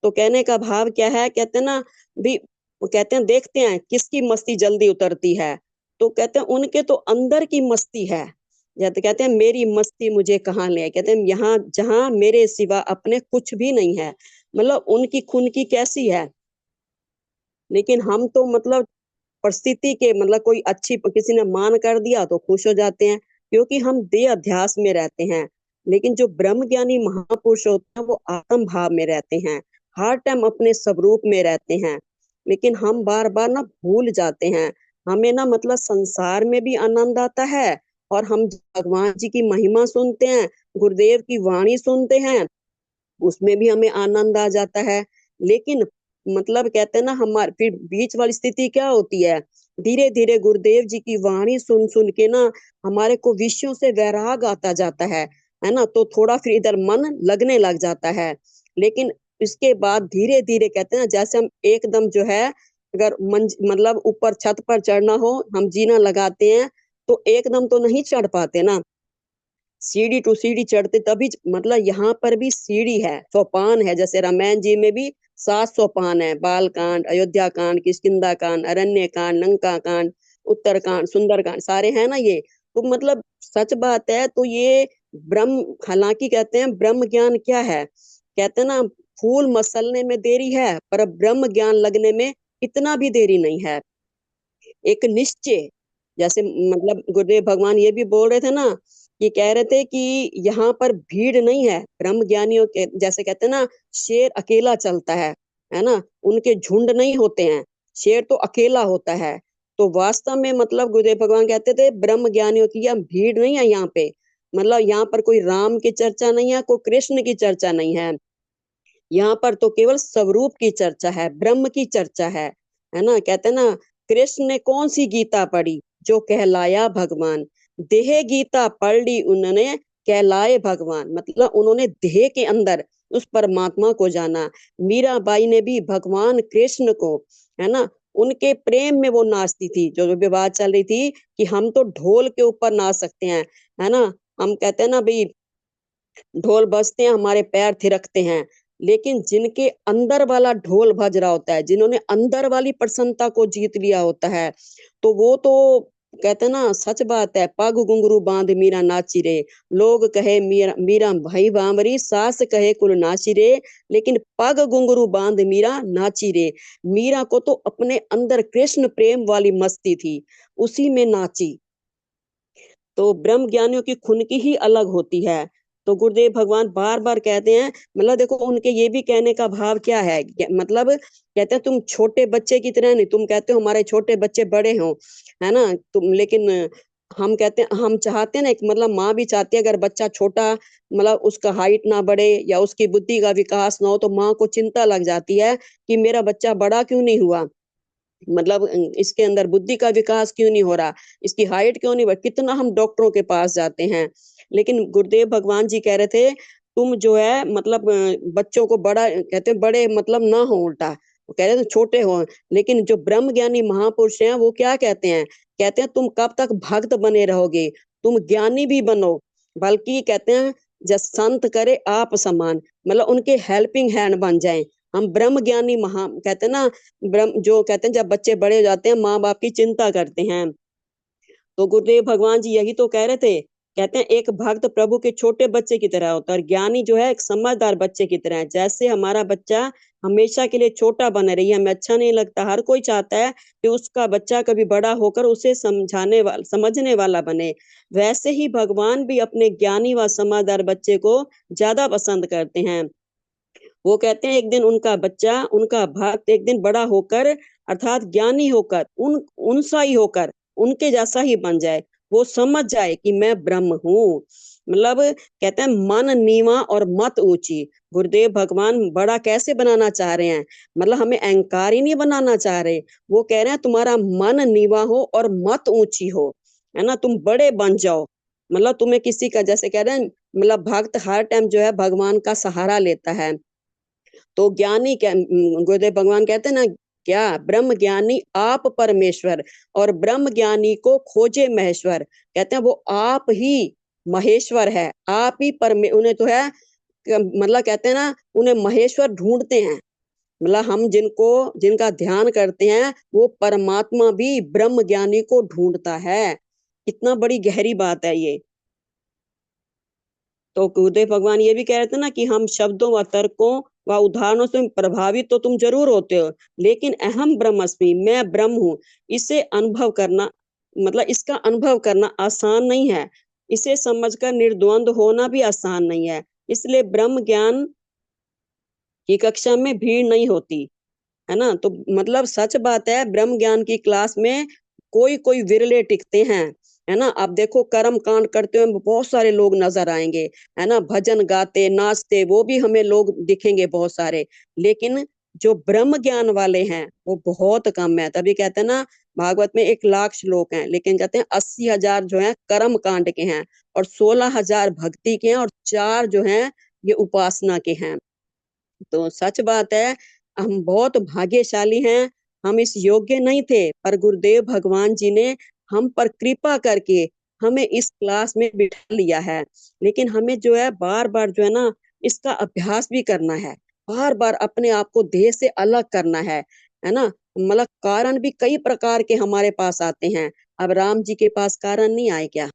S6: तो कहने का भाव क्या है, कहते हैं ना भी कहते हैं देखते हैं किसकी मस्ती जल्दी उतरती है, तो कहते हैं उनके तो अंदर की मस्ती है, जैसे कहते हैं मेरी मस्ती मुझे कहाँ ले, कहते हैं यहाँ जहाँ मेरे सिवा अपने कुछ भी नहीं है, मतलब उनकी खून की कैसी है। लेकिन हम तो मतलब परिस्थिति के मतलब कोई अच्छी किसी ने मान कर दिया तो खुश हो जाते हैं, क्योंकि हम देह अध्यास में रहते हैं। लेकिन जो ब्रह्म ज्ञानी महापुरुष होते हैं वो आत्म भाव में रहते हैं, हर टाइम अपने स्वरूप में रहते हैं। लेकिन हम बार बार ना भूल जाते हैं, हमें ना मतलब संसार में भी आनंद आता है और हम भगवान जी की महिमा सुनते हैं, गुरुदेव की वाणी सुनते हैं, उसमें भी हमें आनंद आ जाता है। लेकिन मतलब कहते हैं ना हमारे फिर बीच वाली स्थिति क्या होती है, धीरे धीरे गुरुदेव जी की वाणी सुन सुन के ना हमारे को विषयों से वैराग आता जाता है ना, तो थोड़ा फिर इधर मन लगने लग जाता है। लेकिन इसके बाद धीरे धीरे कहते हैं ना जैसे हम एकदम जो है अगर मतलब ऊपर छत पर चढ़ना हो, हम जीना लगाते हैं तो एकदम तो नहीं चढ़ पाते ना, सीढ़ी टू सीढ़ी चढ़ते तभी मतलब यहाँ पर भी सीढ़ी है, सोपान है, जैसे रामायण जी में भी 7 सोपान है, बाल कांड, अयोध्या कांड, किष्किंधा कांड, अरण्य कांड, लंका कांड, उत्तर कांड, सुंदर कांड, सारे हैं ना ये। तो मतलब सच बात है, तो ये ब्रह्म हालांकि कहते हैं ब्रह्म ज्ञान क्या है, कहते हैं ना फूल मसलने में देरी है पर ब्रह्म ज्ञान लगने में इतना भी देरी नहीं है। एक निश्चय, जैसे मतलब गुरुदेव भगवान ये भी बोल रहे थे ना कि कह रहे थे कि यहाँ पर भीड़ नहीं है ब्रह्म ज्ञानियों के, जैसे कहते हैं ना शेर अकेला चलता है ना, उनके झुंड नहीं होते हैं, शेर तो अकेला होता है। तो वास्तव में मतलब गुरुदेव भगवान कहते थे ब्रह्म ज्ञानियों की यह भीड़ नहीं है यहाँ पे, मतलब यहाँ पर कोई राम की चर्चा नहीं है, कोई कृष्ण की चर्चा नहीं है, यहाँ पर तो केवल स्वरूप की चर्चा है, ब्रह्म की चर्चा है ना। कहते हैं ना कृष्ण ने कौन सी गीता पढ़ी जो कहलाया भगवान, देह गीता पढ़ ली उन्होंने कहलाए भगवान, मतलब उन्होंने देह के अंदर उस परमात्मा को जाना। मीराबाई ने भी भगवान कृष्ण को, है ना, उनके प्रेम में वो नाचती थी। जो विवाद चल रही थी कि हम तो ढोल के ऊपर नाच सकते हैं, है ना, हम कहते हैं ना भाई ढोल बजते हैं हमारे पैर थिरकते हैं, लेकिन जिनके अंदर वाला ढोल बज रहा होता है, जिन्होंने अंदर वाली प्रसन्नता को जीत लिया होता है, तो वो तो कहते हैं ना, सच बात है, पग घुंघरू बांध मीरा नाची रे, लोग कहे मीरा मीरा भाई बामरी, सास कहे कुल नाची रे, लेकिन पग घुंघरू बांध मीरा नाची रे। मीरा को तो अपने अंदर कृष्ण प्रेम वाली मस्ती थी, उसी में नाची। तो ब्रह्म ज्ञानियों की खुनकी ही अलग होती है। तो गुरुदेव भगवान बार बार कहते हैं, मतलब देखो उनके ये भी कहने का भाव क्या है, मतलब कहते हैं तुम छोटे बच्चे की तरह नहीं, तुम कहते हो हमारे छोटे बच्चे बड़े हों, है ना, तुम, लेकिन हम कहते हैं, हम चाहते हैं ना, एक मतलब माँ भी चाहती है अगर बच्चा छोटा, मतलब उसका हाइट ना बढ़े या उसकी बुद्धि का विकास ना हो, तो माँ को चिंता लग जाती है कि मेरा बच्चा बड़ा क्यों नहीं हुआ, मतलब इसके अंदर बुद्धि का विकास क्यों नहीं हो रहा, इसकी हाइट क्यों नहीं बढ़, कितना हम डॉक्टरों के पास जाते हैं। लेकिन गुरुदेव भगवान जी कह रहे थे तुम जो है मतलब बच्चों को बड़ा कहते हैं, बड़े मतलब ना हो, उल्टा वो कह रहे थे छोटे हो। लेकिन जो ब्रह्म ज्ञानी महापुरुष हैं वो क्या कहते हैं, कहते हैं तुम कब तक भक्त बने रहोगे, तुम ज्ञानी भी बनो, बल्कि कहते हैं जब संत करे आप समान, मतलब उनके हेल्पिंग हैंड बन जाएं। हम ब्रह्म ज्ञानी महा कहते हैं ना, ब्रह्म जो कहते हैं जब बच्चे बड़े हो जाते हैं माँ बाप की चिंता करते हैं, तो गुरुदेव भगवान जी यही तो कह रहे थे, कहते हैं एक भक्त प्रभु के छोटे बच्चे की तरह होता है और ज्ञानी जो है एक समझदार बच्चे की तरह है। जैसे हमारा बच्चा हमेशा के लिए छोटा बने रही, हमें अच्छा नहीं लगता, हर कोई चाहता है कि उसका बच्चा कभी बड़ा होकर उसे समझने वाला बने, वैसे ही भगवान भी अपने ज्ञानी व समझदार बच्चे को ज्यादा पसंद करते हैं। वो कहते हैं एक दिन उनका बच्चा, उनका भक्त एक दिन बड़ा होकर अर्थात ज्ञानी होकर उनसा ही होकर उनके जैसा ही बन जाए, वो समझ जाए कि मैं ब्रह्म हूँ। मतलब कहते हैं मन नीवा और मत ऊंची। गुरुदेव भगवान बड़ा कैसे बनाना चाह रहे हैं, मतलब हमें अहंकारी नहीं बनाना चाह रहे, वो कह रहे हैं तुम्हारा मन नीवा हो और मत ऊंची हो, है ना, तुम बड़े बन जाओ। मतलब तुम्हें किसी का, जैसे कह रहे हैं, मतलब भक्त हर टाइम जो है भगवान का सहारा लेता है। तो ज्ञानी क्या, गुरुदेव भगवान कहते हैं ना, क्या ब्रह्म ज्ञानी आप परमेश्वर और ब्रह्म ज्ञानी को खोजे महेश्वर, कहते हैं वो आप ही महेश्वर है, आप ही परमे उन्हें तो है, मतलब कहते हैं ना उन्हें महेश्वर ढूंढते हैं। मतलब हम जिनको जिनका ध्यान करते हैं वो परमात्मा भी ब्रह्म ज्ञानी को ढूंढता है। कितना बड़ी गहरी बात है ये। तो गुरुदेव भगवान ये भी कह रहे थे ना कि हम शब्दों व तर्कों व उदाहरणों से प्रभावित तो तुम जरूर होते हो, लेकिन अहम ब्रह्मस्मि, मैं ब्रह्म हूँ, इसे अनुभव करना, मतलब इसका अनुभव करना आसान नहीं है, इसे समझकर निर्द्वंद होना भी आसान नहीं है। इसलिए ब्रह्म ज्ञान की कक्षा में भीड़ नहीं होती, है ना। तो मतलब सच बात है, ब्रह्म ज्ञान की क्लास में कोई कोई विरले टिकते हैं, है ना। अब देखो कर्म कांड करते हुए बहुत सारे लोग नजर आएंगे, है ना, भजन गाते नाचते वो भी हमें लोग दिखेंगे बहुत सारे, लेकिन जो ब्रह्म ज्ञान वाले हैं वो बहुत कम है। तभी कहते हैं ना, भागवत में 1,00,000 श्लोक हैं, लेकिन कहते हैं 80,000 जो है कर्म कांड के हैं और 16,000 भक्ति के हैं और 4 जो हैं ये उपासना के हैं। तो सच बात है, हम बहुत भाग्यशाली हैं, हम इस योग्य नहीं थे, पर गुरुदेव भगवान जी ने हम पर कृपा करके हमें इस क्लास में बिठा लिया है। लेकिन हमें जो है बार बार जो है ना इसका अभ्यास भी करना है, बार बार अपने आप को देह से अलग करना है ना। मतलब कारण भी कई प्रकार के हमारे पास आते हैं। अब राम जी के पास कारण नहीं आए क्या,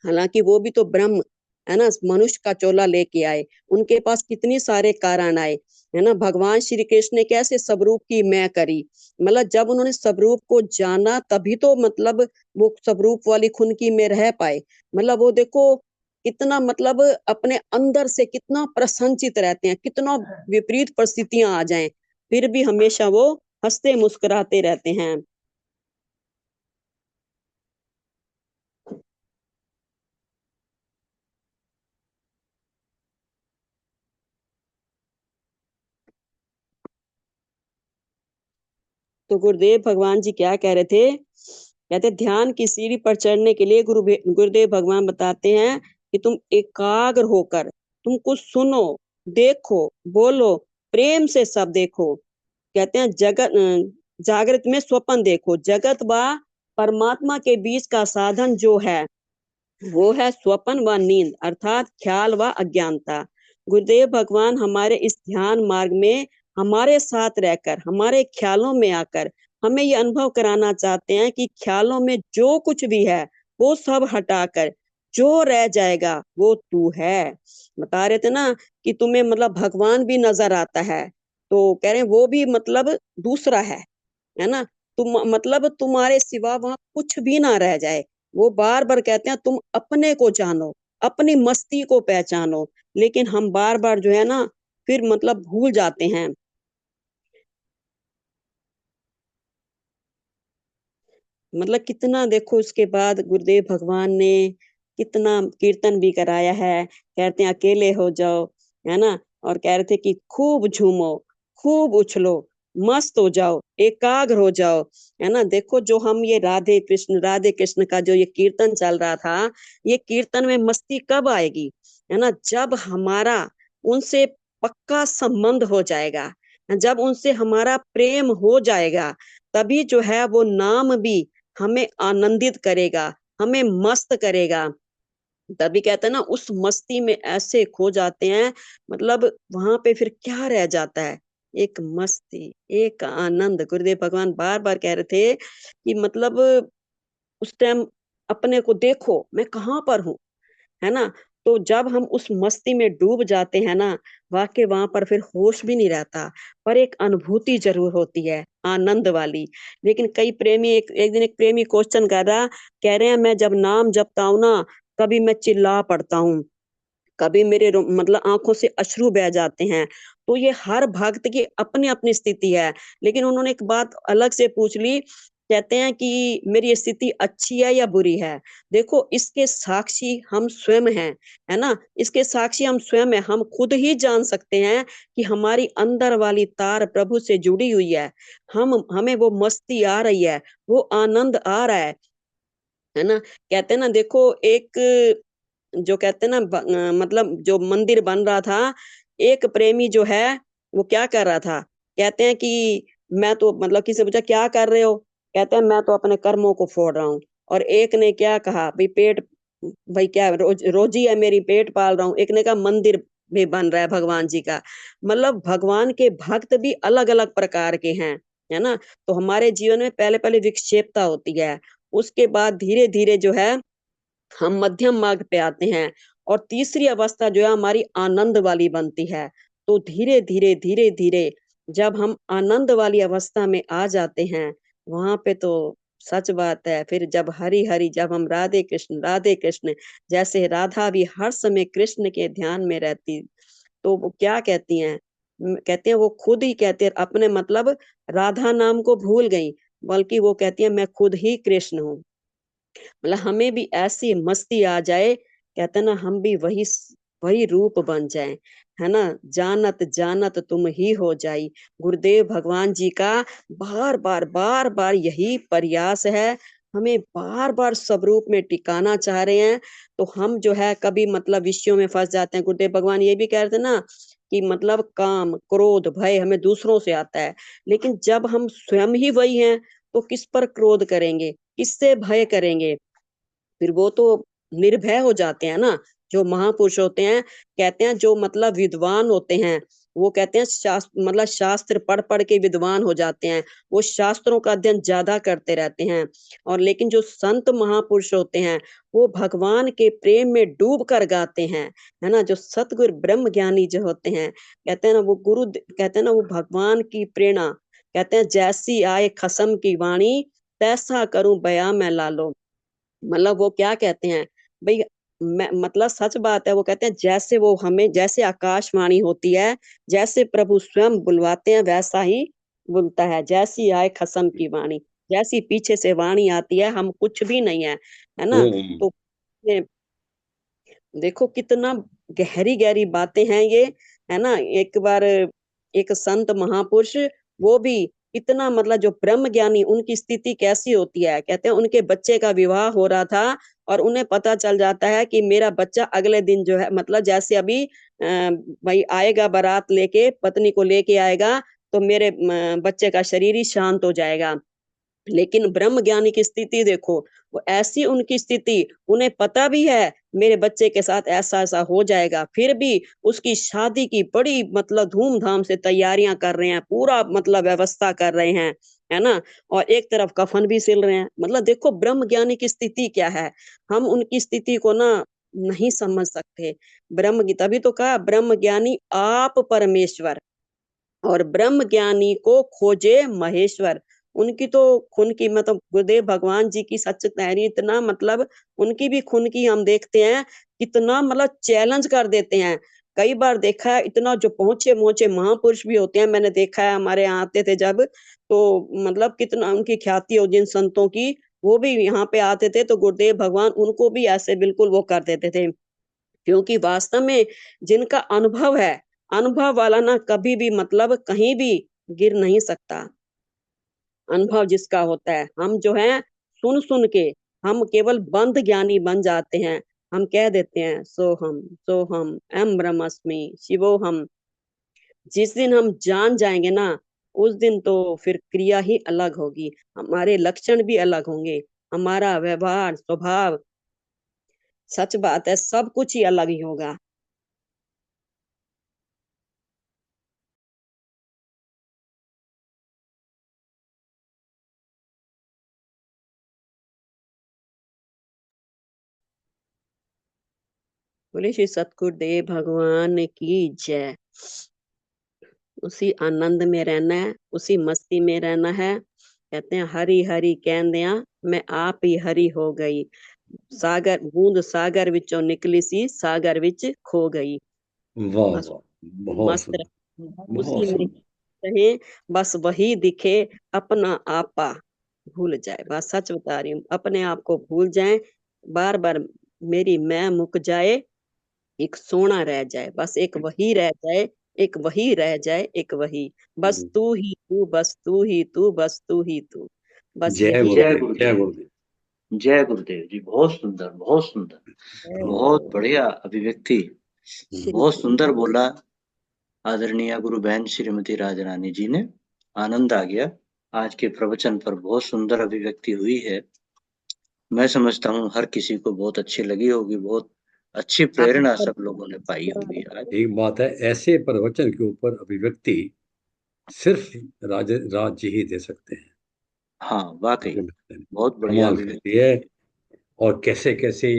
S6: हालांकि वो भी तो ब्रह्म, है ना, मनुष्य का चोला लेके आए, उनके पास कितनी सारे कारण आए, है ना। भगवान श्री कृष्ण ने कैसे स्वरूप की मैं करी, मतलब जब उन्होंने स्वरूप को जाना तभी तो मतलब वो स्वरूप वाली खुनकी में रह पाए। मतलब वो देखो कितना मतलब अपने अंदर से कितना प्रसन्नचित रहते हैं, कितना विपरीत परिस्थितियां आ जाएं फिर भी हमेशा वो हंसते मुस्कुराते रहते हैं। तो गुरुदेव भगवान जी क्या कह रहे थे, कहते ध्यान की सीढ़ी पर चढ़ने के लिए गुरुदेव भगवान बताते हैं कि तुम एकाग्र होकर तुम कुछ सुनो, देखो, बोलो, प्रेम से सब देखो। कहते हैं जागृत में स्वप्न देखो। जगत व परमात्मा के बीच का साधन जो है वो है स्वप्न व नींद, अर्थात ख्याल व अज्ञानता। गुरुदेव भगवान हमारे इस ध्यान मार्ग में हमारे साथ रहकर, हमारे ख्यालों में आकर हमें ये अनुभव कराना चाहते हैं कि ख्यालों में जो कुछ भी है वो सब हटाकर जो रह जाएगा वो तू है। बता रहे थे ना कि तुम्हें मतलब भगवान भी नजर आता है, तो कह रहे हैं वो भी मतलब दूसरा है ना। तुम मतलब तुम्हारे सिवा वहां कुछ भी ना रह जाए। वो बार बार कहते हैं तुम अपने को जानो, अपनी मस्ती को पहचानो, लेकिन हम बार बार जो है ना फिर मतलब भूल जाते हैं। मतलब कितना देखो उसके बाद गुरुदेव भगवान ने कितना कीर्तन भी कराया है। कहते हैं अकेले हो जाओ, है ना, और कह रहे थे कि खूब झूमो, खूब उछलो, मस्त हो जाओ, एकाग्र हो जाओ, है ना। देखो जो हम ये राधे कृष्ण का जो ये कीर्तन चल रहा था, ये कीर्तन में मस्ती कब आएगी, है ना, जब हमारा उनसे पक्का संबंध हो जाएगा, जब उनसे हमारा प्रेम हो जाएगा, तभी जो है वो नाम भी हमें आनंदित करेगा, हमें मस्त करेगा। तभी कहते हैं ना उस मस्ती में ऐसे खो जाते हैं, मतलब वहां पे फिर क्या रह जाता है, एक मस्ती, एक आनंद। गुरुदेव भगवान बार बार कह रहे थे कि मतलब उस टाइम अपने को देखो मैं कहाँ पर हूँ, है ना। तो जब हम उस मस्ती में डूब जाते हैं ना, वाकई वहां पर फिर होश भी नहीं रहता, पर एक अनुभूति जरूर होती है आनंद वाली। लेकिन कई प्रेमी एक दिन एक प्रेमी क्वेश्चन कर रहा, कह रहे हैं मैं जब नाम जपता हूँ ना, कभी मैं चिल्ला पड़ता हूँ, कभी मेरे मतलब आंखों से अश्रु बह जाते हैं। तो ये हर भक्त की अपनी अपनी स्थिति है। लेकिन उन्होंने एक बात अलग से पूछ ली, कहते हैं कि मेरी स्थिति अच्छी है या बुरी है। देखो इसके साक्षी हम स्वयं हैं, है ना। इसके साक्षी हम स्वयं हैं। हम खुद ही जान सकते हैं कि हमारी अंदर वाली तार प्रभु से जुड़ी हुई है। हमें वो मस्ती आ रही है, वो आनंद आ रहा है ना। कहते हैं ना देखो एक जो कहते हैं ना मतलब जो मंदिर बन रहा था, एक प्रेमी जो है वो क्या कर रहा था, कहते हैं कि मैं तो मतलब किसी से पूछा क्या कर रहे हो, कहते हैं मैं तो अपने कर्मों को फोड़ रहा हूँ। और एक ने क्या कहा, भाई पेट, भाई क्या रोजी है मेरी, पेट पाल रहा हूँ। एक ने कहा मंदिर भी बन रहा है भगवान जी का। मतलब भगवान के भक्त भी अलग अलग प्रकार के हैं, है ना। तो हमारे जीवन में पहले पहले विक्षेपता होती है, उसके बाद धीरे धीरे जो है हम मध्यम मार्ग पे आते हैं, और तीसरी अवस्था जो है हमारी आनंद वाली बनती है। तो धीरे धीरे धीरे धीरे जब हम आनंद वाली अवस्था में आ जाते हैं, वहां पे तो सच बात है, फिर जब हरि हरि, जब हम राधे कृष्ण, जैसे राधा भी हर समय कृष्ण के ध्यान में रहती, तो वो क्या कहती हैं, कहते हैं वो खुद ही कहते हैं अपने मतलब राधा नाम को भूल गई, बल्कि वो कहती है मैं खुद ही कृष्ण हूँ। मतलब हमें भी ऐसी मस्ती आ जाए, कहते हैं ना हम भी वही रूप बन जाएं, है ना। जानत जानत तुम ही हो जाई। गुरुदेव भगवान जी का बार बार यही प्रयास है, हमें बार बार स्वरूप में टिकाना चाह रहे हैं। तो हम जो है कभी मतलब विषयों में फंस जाते हैं। गुरुदेव भगवान ये भी कह रहे थे ना कि मतलब काम क्रोध भय हमें दूसरों से आता है, लेकिन जब हम स्वयं ही वही हैं तो किस पर क्रोध करेंगे, किससे भय करेंगे। फिर वो तो निर्भय हो जाते हैं ना। जो महापुरुष होते हैं, कहते हैं जो मतलब विद्वान होते हैं, वो कहते हैं मतलब शास्त्र पढ़ पढ़ के विद्वान हो जाते हैं, वो शास्त्रों का अध्ययन ज्यादा करते रहते हैं। और लेकिन जो संत महापुरुष होते हैं, वो भगवान के प्रेम में डूब कर गाते हैं, है ना। जो सतगुरु ब्रह्म ज्ञानी जो होते हैं, कहते हैं ना वो कहते हैं ना वो भगवान की प्रेरणा, कहते हैं जैसी आए खसम की वाणी, तैसा करूं बया मैं लालो। मतलब वो क्या कहते हैं भाई, मैं मतलब सच बात है, वो कहते हैं जैसे वो हमें जैसे आकाशवाणी होती है, जैसे प्रभु स्वयं बुलवाते हैं वैसा ही बुलता है। जैसी आए खसम की वाणी, जैसी पीछे से वाणी आती है, हम कुछ भी नहीं है ना।
S4: ओम।
S6: तो ये देखो कितना गहरी गहरी बातें हैं ये, है ना। एक बार एक संत महापुरुष, वो भी इतना मतलब जो ब्रह्म ज्ञानी उनकी स्थिति कैसी होती है, कहते हैं उनके बच्चे का विवाह हो रहा था और उन्हें पता चल जाता है कि मेरा बच्चा अगले दिन जो है मतलब जैसे अभी भाई आएगा बारात लेके, पत्नी को लेके आएगा तो मेरे बच्चे का शरीर ही शांत हो जाएगा। लेकिन ब्रह्म ज्ञानी की स्थिति देखो, वो ऐसी उनकी स्थिति, उन्हें पता भी है मेरे बच्चे के साथ ऐसा ऐसा हो जाएगा, फिर भी उसकी शादी की बड़ी मतलब धूमधाम से तैयारियां कर रहे हैं, पूरा मतलब व्यवस्था कर रहे हैं, है ना। और एक तरफ कफन भी सिल रहे हैं। मतलब देखो ब्रह्म ज्ञानी की स्थिति क्या है, हम उनकी स्थिति को ना नहीं समझ सकते। तभी तो कहा ब्रह्म ज्ञानी आप परमेश्वर, और ब्रह्म ज्ञानी को खोजे महेश्वर। उनकी तो खून की मतलब गुरुदेव भगवान जी की सच तहरी इतना मतलब उनकी भी खून की हम देखते हैं कितना मतलब चैलेंज कर देते हैं। कई बार देखा है इतना जो पहुंचे मोचे महापुरुष भी होते हैं, मैंने देखा है हमारे यहाँ आते थे जब, तो मतलब कितना उनकी ख्याति हो जिन संतों की, वो भी यहाँ पे आते थे तो गुरुदेव भगवान उनको भी ऐसे बिल्कुल वो कर देते थे। क्योंकि वास्तव में जिनका अनुभव है, अनुभव वाला ना कभी भी मतलब कहीं भी गिर नहीं सकता। अनुभव जिसका होता है, हम जो है सुन सुन के हम केवल बंद ज्ञानी बन जाते हैं। हम कह देते हैं सोहम एम ब्रह्मस्मि शिवोहम। जिस दिन हम जान जाएंगे ना, उस दिन तो फिर क्रिया ही अलग होगी, हमारे लक्षण भी अलग होंगे, हमारा व्यवहार स्वभाव, सच बात है सब कुछ ही अलग ही होगा। बोले श्री सतगुरुदेव भगवान की जय। उसी आनंद में रहना है, उसी मस्ती में रहना है। कहते हैं हरी हरी कहंदिया मैं आप ही हरी हो गई, सागर बूंद सागर विचों निकली सी सागर विच खो गई।
S4: वाह
S6: बस
S4: वाह, बहुत
S6: मस्त
S4: सुंदर,
S6: रहे,
S4: बहुत
S6: उसी में
S4: सुंदर।
S6: रहे, बस वही दिखे, अपना आपा भूल जाए। बस सच बता रही हूँ, अपने आप को भूल जाए, बार बार मेरी मैं मुक जाए, एक सोना रह जाए, बस एक वही रह जाए, एक वही रह जाए, एक वही, बस तू ही तू, बस तू ही तू, बस तू ही तू, बस
S4: जय
S6: यही
S1: जय
S6: रह
S4: गुरुदेव, जय
S1: गुरुदेव।
S4: गुरुदेव।
S1: जय गुरुदेव जी, बहुत सुंदर, बहुत सुंदर, बहुत
S6: जाए।
S1: बढ़िया अभिव्यक्ति, बहुत सुंदर बोला आदरणीय गुरु बहन श्रीमती राजरानी जी ने। आनंद आ गया आज के प्रवचन पर, बहुत सुंदर अभिव्यक्ति हुई है। मैं समझता हूँ हर किसी को बहुत अच्छी लगी होगी, बहुत अच्छी प्रेरणा सब लोगों ने पाई होगी आज।
S4: एक बात है, ऐसे प्रवचन के ऊपर अभिव्यक्ति सिर्फ राज जी ही दे सकते हैं।
S1: हाँ वाकई, बहुत बढ़िया
S4: कमाल करती
S1: अभिव्यक्ति
S4: है।
S1: हुई।
S4: और कैसे कैसे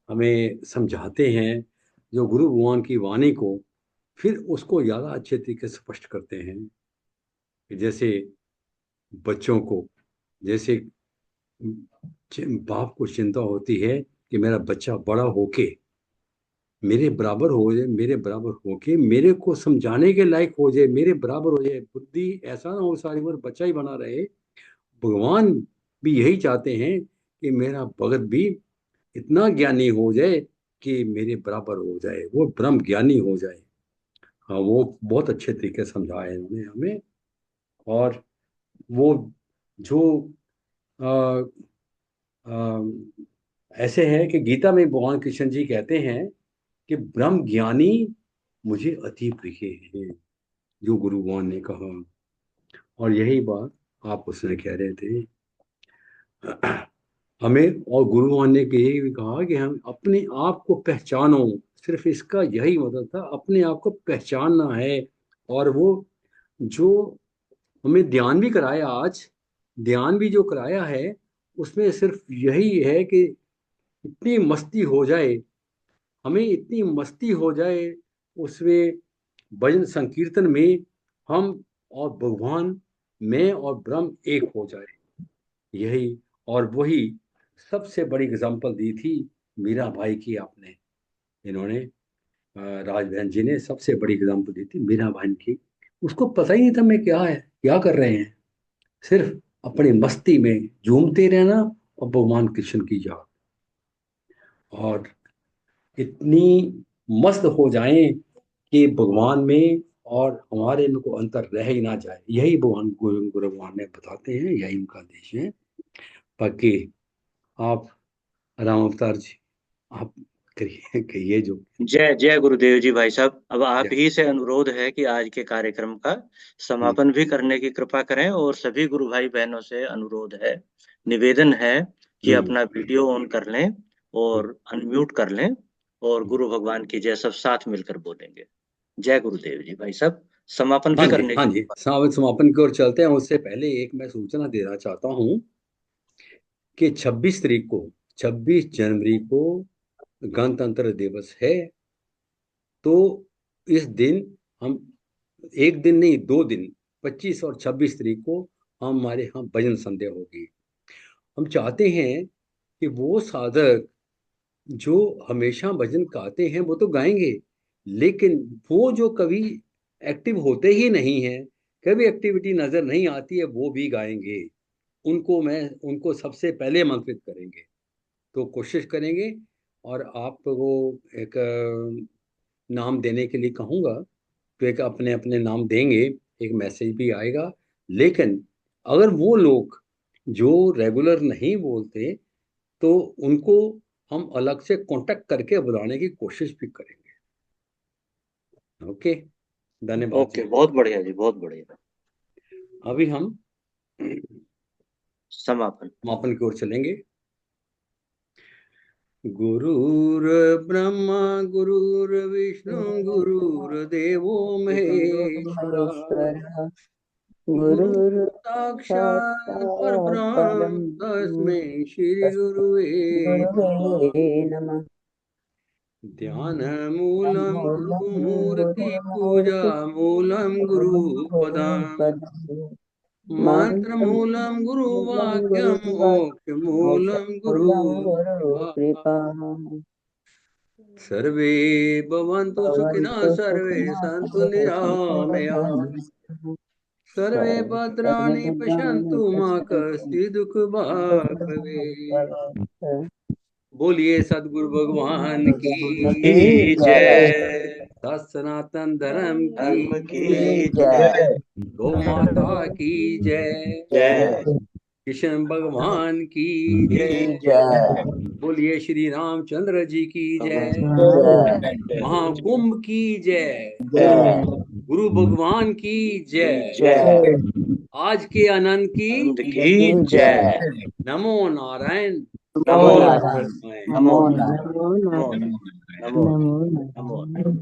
S4: हमें समझाते हैं जो गुरु भगवान की वाणी को, फिर उसको ज़्यादा अच्छे तरीके से स्पष्ट करते हैं। कि जैसे बच्चों को, जैसे बाप को चिंता होती है कि मेरा बच्चा बड़ा होके मेरे बराबर हो जाए, मेरे बराबर होके मेरे को समझाने के लायक हो जाए, मेरे बराबर हो जाए, बुद्धि ऐसा ना हो सारी उम्र बच्चा ही बना रहे। भगवान भी यही चाहते हैं कि मेरा भगत भी इतना ज्ञानी हो जाए कि मेरे बराबर हो जाए, वो ब्रह्म ज्ञानी हो जाए। हाँ, वो बहुत अच्छे तरीके से समझाया है इन्होंने हमें। और वो जो आ, आ, ऐसे है कि गीता में भगवान कृष्ण जी कहते हैं कि ब्रह्म ज्ञानी मुझे अति प्रिय है, जो गुरु भगवान ने कहा। और यही बात आप उसने कह रहे थे हमें। और गुरु भगवान ने यही भी कहा कि हम अपने आप को पहचानो, सिर्फ इसका यही मतलब था, अपने आप को पहचानना है। और वो जो हमें ध्यान भी कराया आज, ध्यान भी जो कराया है, उसमें सिर्फ यही है कि इतनी मस्ती हो जाए, हमें इतनी मस्ती हो जाए उसमें, भजन संकीर्तन में, हम और भगवान, मैं और ब्रह्म एक हो जाए। यही, और वही सबसे बड़ी एग्जाम्पल दी थी मीरा भाई की आपने, इन्होंने राज बहन जी ने सबसे बड़ी एग्जाम्पल दी थी मीरा बहन की। उसको पता ही नहीं था मैं क्या है, क्या कर रहे हैं, सिर्फ अपनी मस्ती में झूमते रहना और भगवान कृष्ण की याद। और इतनी मस्त हो जाएं कि भगवान में और हमारे में को अंतर रह ही ना जाए, यही भगवान गुरु भगवान ने बताते हैं, यही उनका आदेश है। बाकी आप राम अवतार जी, आप कहिए जो।
S1: जय जय गुरुदेव जी भाई साहब। अब आप ही से अनुरोध है कि आज के कार्यक्रम का समापन भी करने की कृपा करें, और सभी गुरु भाई बहनों से अनुरोध है, निवेदन है कि अपना वीडियो ऑन कर लें और अनम्यूट कर लें, और गुरु भगवान की जय सब साथ मिलकर बोलेंगे। जय गुरुदेव जी भाई साहब, समापन भी करने
S4: हाँ
S1: की
S4: जी, समापन की ओर चलते हैं। उससे पहले एक मैं सूचना देना चाहता हूँ कि 26 जनवरी को गणतंत्र दिवस है। तो इस दिन हम एक दिन नहीं, 2 दिन, 25 और 26 तारीख को हमारे यहाँ भजन संध्या होगी। हम चाहते हैं कि वो साधक जो हमेशा भजन गाते हैं वो तो गाएंगे, लेकिन वो जो कभी एक्टिव होते ही नहीं है, कभी एक्टिविटी नजर नहीं आती है, वो भी गाएंगे। उनको सबसे पहले आमंत्रित करेंगे, तो कोशिश करेंगे। और आप वो एक नाम देने के लिए कहूँगा, तो एक अपने अपने नाम देंगे, एक मैसेज भी आएगा। लेकिन अगर वो लोग जो रेगुलर नहीं बोलते, तो उनको हम अलग से कांटेक्ट करके बुलाने की कोशिश भी करेंगे। ओके, धन्यवाद।
S1: ओके, बहुत बढ़िया जी, बहुत बढ़िया।
S4: अभी हम
S1: समापन
S4: की ओर चलेंगे। गुरुर ब्रह्मा गुरुर्विष्णु गुरुर्देवो महेश्वरा, गुरु साक्षात् परब्रह्म तस्मै श्री गुरुवे नमः। ध्यान मूलम गुरु मूर्ति पूजा मूलम गुरु पदम, मंत्र मूलम गुरु वाक्यम मोक्ष मूलम गुरु कृपा। सर्वे भवन्तु सुखिनः सर्वे सन्तु निरामयाः, सर्वे भद्राणि पश्यन्तु मा कश्चित् दुःखभाग् भवेत्। बोलिए सदगुरु भगवान की
S1: जय,
S4: सत सनातन धर्म
S1: धर्म
S4: की
S1: की जय,
S4: गौ माता की जय,
S1: जय
S4: कृष्ण भगवान की जय, बोलिए श्री रामचंद्र जी की जय, महाकुंभ की जय, गुरु भगवान की जय, आज के आनंद की
S1: जय।
S4: नमो नारायण,
S1: नमो नारायण,
S4: नारायण।
S1: नमो नारायण, नमो नारायण, नमो नारायण, नमो नारायण।